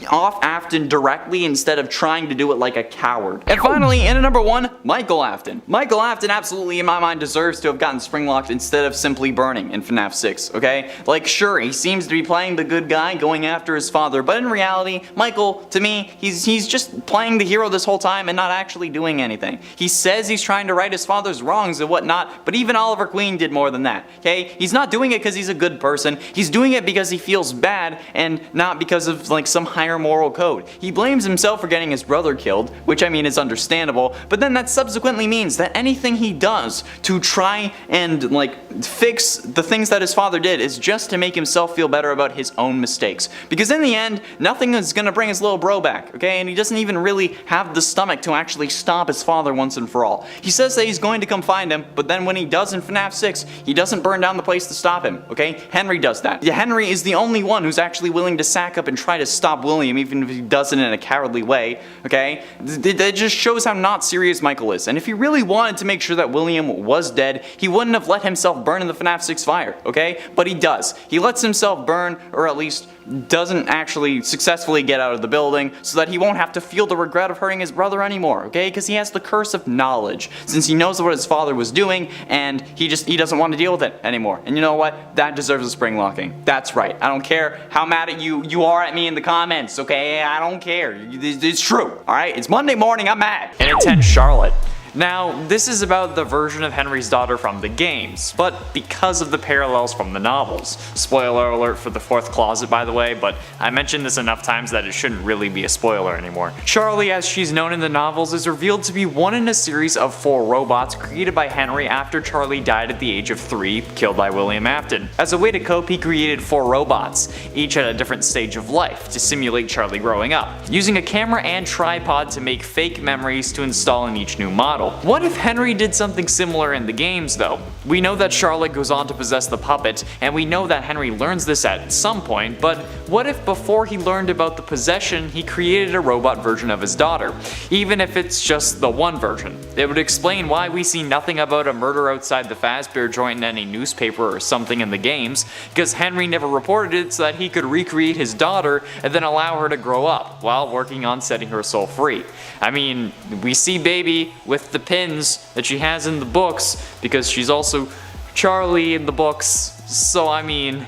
Speaker 1: off Afton directly instead of trying to do it like a coward. And finally, in at number 1, Michael Afton. Michael Afton absolutely, in my mind, deserves to have gotten spring locked instead of simply burning in FNAF 6, okay? Like, sure, he seems to be playing the good guy, going after his father, but in reality, Michael, to me, he's just playing the hero this whole time and not actually doing anything. He says he's trying to right his father's wrongs and whatnot, but even Oliver Queen did more than that, okay? He's not doing it because he's a good person. He's doing it because he feels bad and not because of, like, some higher moral code. He blames himself for getting his brother killed, which I mean is understandable, but then that subsequently means that anything he does to try and like fix the things that his father did is just to make himself feel better about his own mistakes. Because in the end, nothing is gonna bring his little bro back, okay? And he doesn't even really have the stomach to actually stop his father once and for all. He says that he's going to come find him, but then when he does in FNAF 6, he doesn't burn down the place to stop him, okay? Henry does that. Yeah, Henry is the only one who's actually willing to sack up and try to stop William, even if he does it in a cowardly way, okay? It just shows how not serious Michael is. And if he really wanted to make sure that William was dead, he wouldn't have let himself burn in the FNAF 6 fire, okay? But he does. He lets himself burn, or at least doesn't actually successfully get out of the building, so that he won't have to feel the regret of hurting his brother anymore, okay? Because he has the curse of knowledge, since he knows what his father was doing, and he doesn't want to deal with it anymore. And you know what? That deserves a spring locking. That's right. I don't care how mad at you are at me in the comments, okay? I don't care. It's true, alright? It's Monday morning, I'm mad.
Speaker 3: And it 10 Charlotte. Now, this is about the version of Henry's daughter from the games, but because of the parallels from the novels. Spoiler alert for the fourth closet, by the way, but I mentioned this enough times that it shouldn't really be a spoiler anymore. Charlie, as she's known in the novels, is revealed to be one in a series of 4 robots created by Henry after Charlie died at the age of 3, killed by William Afton. As a way to cope, he created 4 robots, each at a different stage of life, to simulate Charlie growing up, using a camera and tripod to make fake memories to install in each new model.
Speaker 1: model. What if Henry did something similar in the games though? We know that Charlotte goes on to possess the puppet, and we know that Henry learns this at some point, but what if before he learned about the possession, he created a robot version of his daughter, even if it's just the one version? It would explain why we see nothing about a murder outside the Fazbear joint in any newspaper or something in the games, because Henry never reported it so that he could recreate his daughter and then allow her to grow up, while working on setting her soul free. I mean, we see Baby with the pins that she has in the books, because she's also Charlie in the books, so I mean,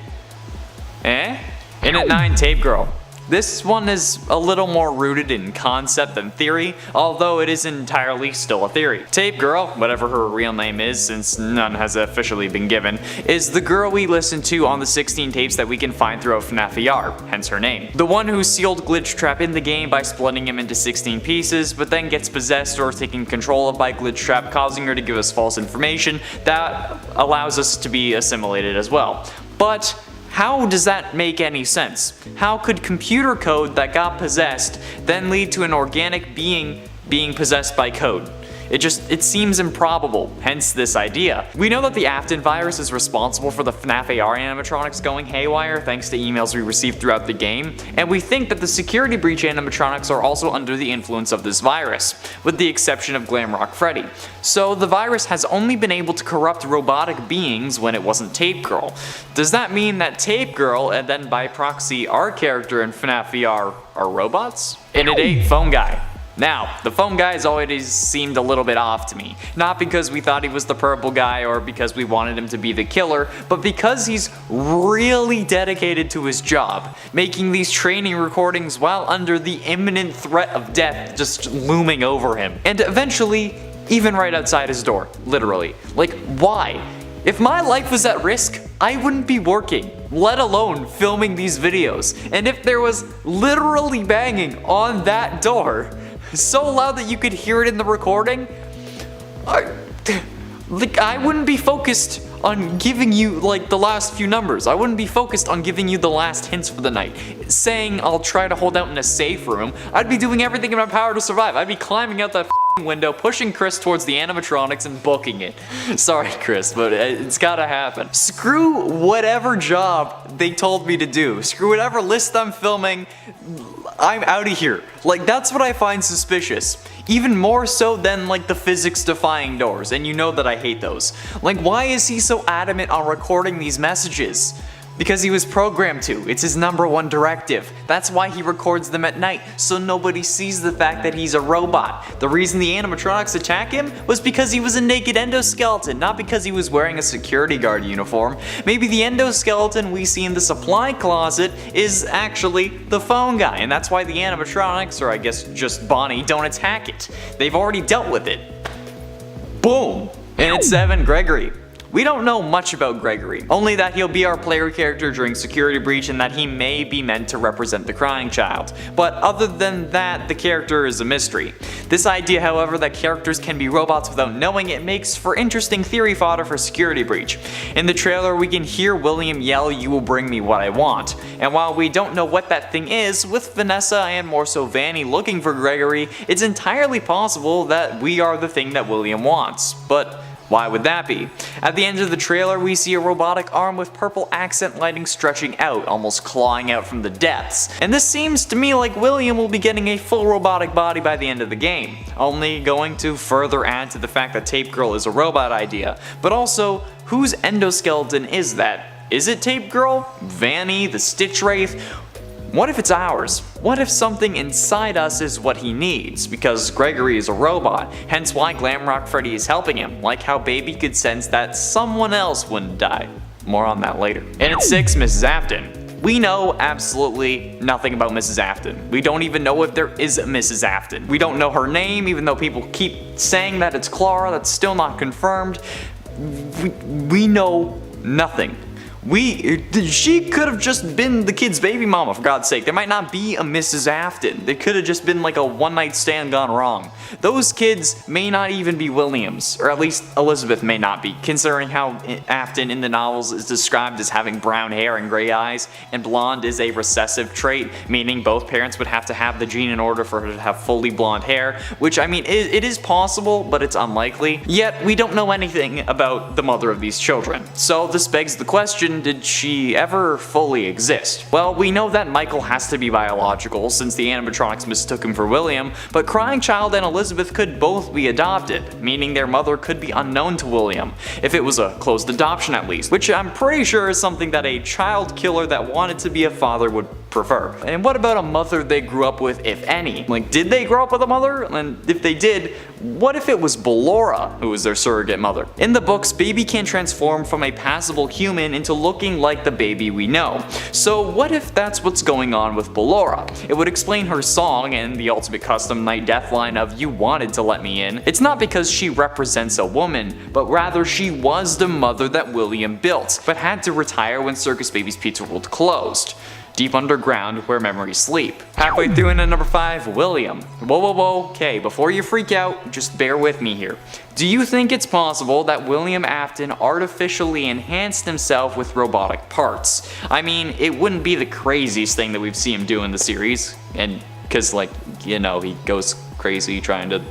Speaker 1: In at 9, Tape Girl. This one is a little more rooted in concept than theory, although it is entirely still a theory. Tape Girl, whatever her real name is since none has officially been given, is the girl we listen to on the 16 tapes that we can find throughout FNAF VR, hence her name. The one who sealed Glitch Trap in the game by splitting him into 16 pieces, but then gets possessed or taken control of by Glitch Trap, causing her to give us false information that allows us to be assimilated as well. But how does that make any sense? How could computer code that got possessed then lead to an organic being being possessed by code? It seems improbable, hence this idea. We know that the Afton virus is responsible for the FNAF AR animatronics going haywire thanks to emails we received throughout the game, and we think that the security breach animatronics are also under the influence of this virus, with the exception of Glamrock Freddy. So the virus has only been able to corrupt robotic beings when it wasn't Tape Girl. Does that mean that Tape Girl, and then by proxy our character in FNAF VR, are robots? In at 8, Phone Guy. Now, the phone guy has always seemed a little bit off to me. Not because we thought he was the purple guy or because we wanted him to be the killer, but because he's really dedicated to his job, making these training recordings while under the imminent threat of death just looming over him. And eventually, even right outside his door, literally. Like, why? If my life was at risk, I wouldn't be working, let alone filming these videos. And if there was literally banging on that door, so loud that you could hear it in the recording, I wouldn't be focused on giving you like the last few numbers. I wouldn't be focused on giving you the last hints for the night, saying I'll try to hold out in a safe room. I'd be doing everything in my power to survive. I'd be climbing out that window, pushing Chris towards the animatronics and booking it. Sorry Chris, but it's gotta happen. Screw whatever job they told me to do. Screw whatever list I'm filming. I'm out of here. Like, that's what I find suspicious. Even more so than like the physics defying doors, and you know that I hate those. Like, why is he so adamant on recording these messages? Because he was programmed to. It's his #1 directive. That's why he records them at night, so nobody sees the fact that he's a robot. The reason the animatronics attack him was because he was a naked endoskeleton, not because he was wearing a security guard uniform. Maybe the endoskeleton we see in the supply closet is actually the phone guy, and that's why the animatronics, or I guess just Bonnie, don't attack it. They've already dealt with it. Boom! And it's 7, Gregory. We don't know much about Gregory, only that he'll be our player character during Security Breach and that he may be meant to represent the crying child. But other than that, the character is a mystery. This idea, however, that characters can be robots without knowing it makes for interesting theory fodder for Security Breach. In the trailer, we can hear William yell, "You will bring me what I want." And while we don't know what that thing is, with Vanessa and more so Vanny looking for Gregory, it's entirely possible that we are the thing that William wants. But why would that be? At the end of the trailer, we see a robotic arm with purple accent lighting stretching out, almost clawing out from the depths. And this seems to me like William will be getting a full robotic body by the end of the game, only going to further add to the fact that Tape Girl is a robot idea. But also, whose endoskeleton is that? Is it Tape Girl? Vanny? The Stitch Wraith? What if it's ours? What if something inside us is what he needs? Because Gregory is a robot, hence why Glamrock Freddy is helping him, like how Baby could sense that someone else wouldn't die. More on that later. And at 6, Mrs. Afton. We know absolutely nothing about Mrs. Afton. We don't even know if there is a Mrs. Afton. We don't know her name, even though people keep saying that it's Clara. That's still not confirmed. We know nothing.
Speaker 3: She could have just been the kid's baby mama, for God's sake. There might not be a Mrs. Afton. There could have just been like a one-night stand gone wrong. Those kids may not even be Williams, or at least Elizabeth may not be, considering how Afton in the novels is described as having brown hair and gray eyes, and blonde is a recessive trait, meaning both parents would have to have the gene in order for her to have fully blonde hair, which I mean, it is possible, but it's unlikely. Yet, we don't know anything about the mother of these children. So this begs the question, did she ever fully exist? Well, we know that Michael has to be biological since the animatronics mistook him for William, but Crying Child and Elizabeth could both be adopted, meaning their mother could be unknown to William, if it was a closed adoption at least, which I'm pretty sure is something that a child killer that wanted to be a father would prefer. And what about a mother they grew up with, if any? Like, did they grow up with a mother? And if they did, what if it was Ballora who was their surrogate mother? In the books, Baby can transform from a passable human into looking like the baby we know. So what if that's what's going on with Ballora? It would explain her song and the ultimate custom night death line of "You wanted to let me in." It's not because she represents a woman, but rather she was the mother that William built, but had to retire when Circus Baby's Pizza World closed. Deep underground where memories sleep. Halfway through into number 5, William. Whoa, okay, before you freak out, just bear with me here. Do you think it's possible that William Afton artificially enhanced himself with robotic parts? I mean, it wouldn't be the craziest thing that we've seen him do in the series, and cause like, you know, he goes crazy trying to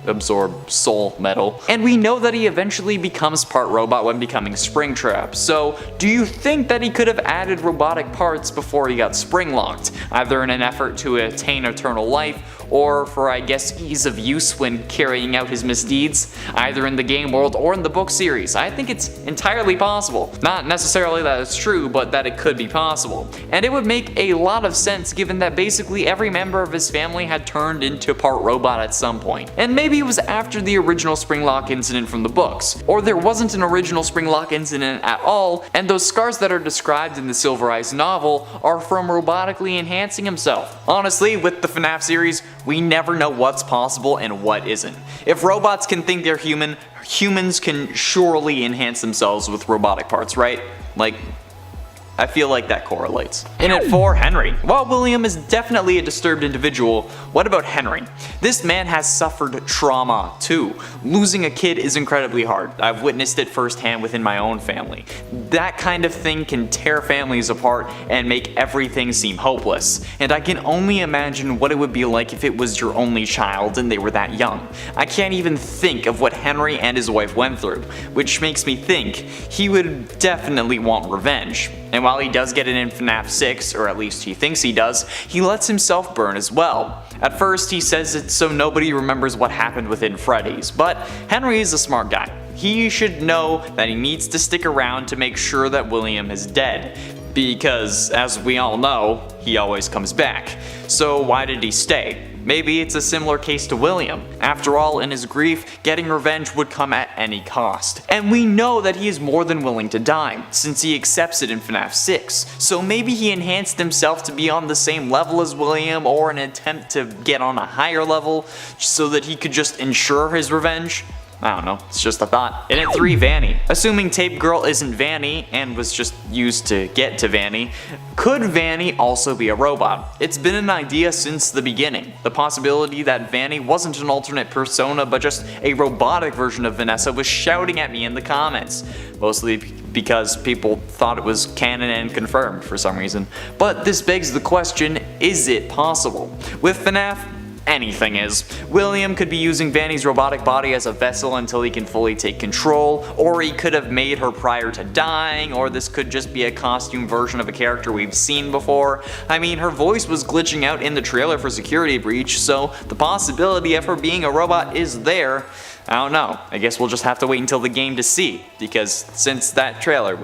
Speaker 3: absorb soul metal. And we know that he eventually becomes part robot when becoming Springtrap, so do you think that he could have added robotic parts before he got spring locked, either in an effort to attain eternal life, or for I guess ease of use when carrying out his misdeeds, either in the game world or in the book series? I think it's entirely possible. Not necessarily that it's true, but that it could be possible. And it would make a lot of sense given that basically every member of his family had turned into part robot at some point. And maybe it was after the original Springlock incident from the books, or there wasn't an original Springlock incident at all, and those scars that are described in the Silver Eyes novel are from robotically enhancing himself. Honestly, with the FNAF series, we never know what's possible and what isn't. If robots can think they're human, humans can surely enhance themselves with robotic parts, right? Like, I feel like that correlates. In at 4, Henry. While William is definitely a disturbed individual, what about Henry? This man has suffered trauma too. Losing a kid is incredibly hard. I've witnessed it firsthand within my own family. That kind of thing can tear families apart and make everything seem hopeless. And I can only imagine what it would be like if it was your only child and they were that young. I can't even think of what Henry and his wife went through, which makes me think he would definitely want revenge. And while he does get it in FNAF 6, or at least he thinks he does, he lets himself burn as well. At first he says it's so nobody remembers what happened within Freddy's, but Henry is a smart guy. He should know that he needs to stick around to make sure that William is dead, because as we all know, he always comes back. So why did he stay? Maybe it's a similar case to William. After all, in his grief, getting revenge would come at any cost. And we know that he is more than willing to die, since he accepts it in FNAF 6. So maybe he enhanced himself to be on the same level as William, or an attempt to get on a higher level, so that he could just ensure his revenge? I don't know, it's just a thought. In at 3, Vanny. Assuming Tape Girl isn't Vanny, and was just used to get to Vanny, could Vanny also be a robot? It's been an idea since the beginning. The possibility that Vanny wasn't an alternate persona but just a robotic version of Vanessa was shouting at me in the comments. Mostly because people thought it was canon and confirmed for some reason. But this begs the question, is it possible? With FNAF, anything is. William could be using Vanny's robotic body as a vessel until he can fully take control, or he could have made her prior to dying, or this could just be a costume version of a character we've seen before. I mean, her voice was glitching out in the trailer for Security Breach, so the possibility of her being a robot is there. I don't know, I guess we'll just have to wait until the game to see, because since that trailer,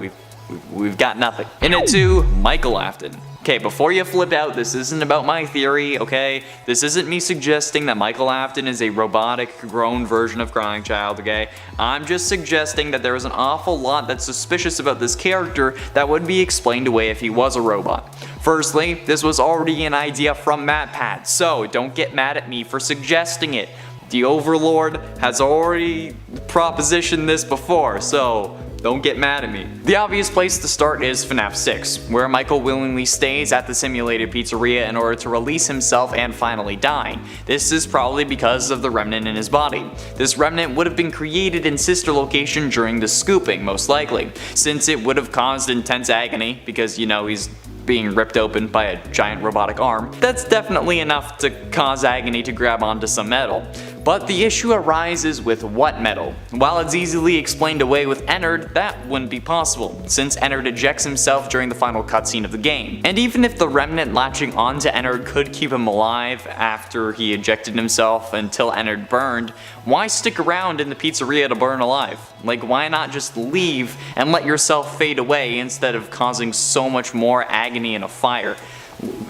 Speaker 3: we've got nothing. In at 2, Michael Afton. Okay, before you flip out, this isn't about my theory, okay? This isn't me suggesting that Michael Afton is a robotic, grown version of Crying Child, okay? I'm just suggesting that there is an awful lot that's suspicious about this character that would be explained away if he was a robot. Firstly, this was already an idea from MatPat, so don't get mad at me for suggesting it. The Overlord has already propositioned this before, so Don't get mad at me. The obvious place to start is FNAF 6, where Michael willingly stays at the simulated pizzeria in order to release himself and finally die. This is probably because of the remnant in his body. This remnant would have been created in sister location during the scooping, most likely, since it would have caused intense agony because, you know, he's being ripped open by a giant robotic arm. That's definitely enough to cause agony to grab onto some metal. But the issue arises with what metal? While it's easily explained away with Ennard, that wouldn't be possible, since Ennard ejects himself during the final cutscene of the game. And even if the remnant latching onto Ennard could keep him alive after he ejected himself until Ennard burned, why stick around in the pizzeria to burn alive? Like, why not just leave and let yourself fade away instead of causing so much more agony in a fire?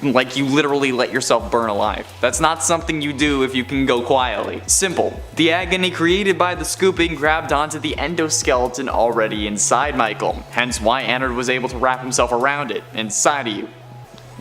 Speaker 3: Like, you literally let yourself burn alive. That's not something you do if you can go quietly. Simple. The agony created by the scooping grabbed onto the endoskeleton already inside Michael, hence why Ennard was able to wrap himself around it, inside of you.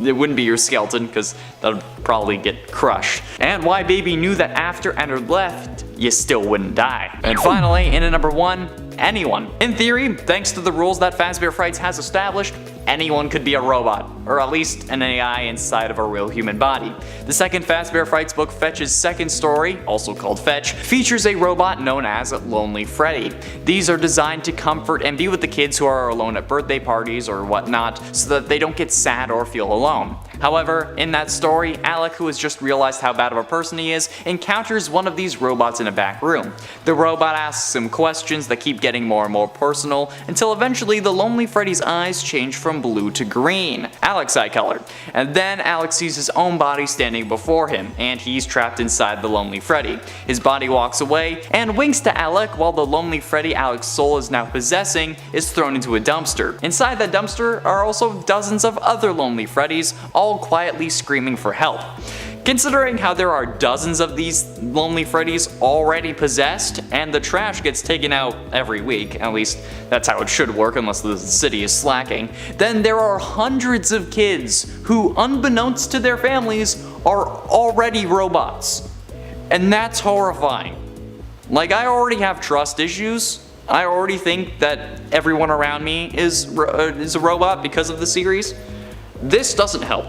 Speaker 3: It wouldn't be your skeleton, because that would probably get crushed. And why Baby knew that after Ennard left, you still wouldn't die. And finally, in at number 1, anyone. In theory, thanks to the rules that Fazbear Frights has established, anyone could be a robot, or at least an AI inside of a real human body. The second Fazbear Frights book, Fetch's second story, also called Fetch, features a robot known as Lonely Freddy. These are designed to comfort and be with the kids who are alone at birthday parties or whatnot, so that they don't get sad or feel alone. However, in that story, Alec, who has just realized how bad of a person he is, encounters one of these robots in a back room. The robot asks him questions that keep getting more and more personal, until eventually the Lonely Freddy's eyes change from blue to green, Alec's eye color. And then Alec sees his own body standing before him, and he's trapped inside the Lonely Freddy. His body walks away, and winks to Alec while the Lonely Freddy Alec's soul is now possessing is thrown into a dumpster. Inside that dumpster are also dozens of other Lonely Freddys, all quietly screaming for help. Considering how there are dozens of these Lonely Freddys already possessed, and the trash gets taken out every week, at least that's how it should work unless the city is slacking, then there are hundreds of kids who, unbeknownst to their families, are already robots. And that's horrifying. Like, I already have trust issues. I already think that everyone around me is a robot because of the series. This doesn't help.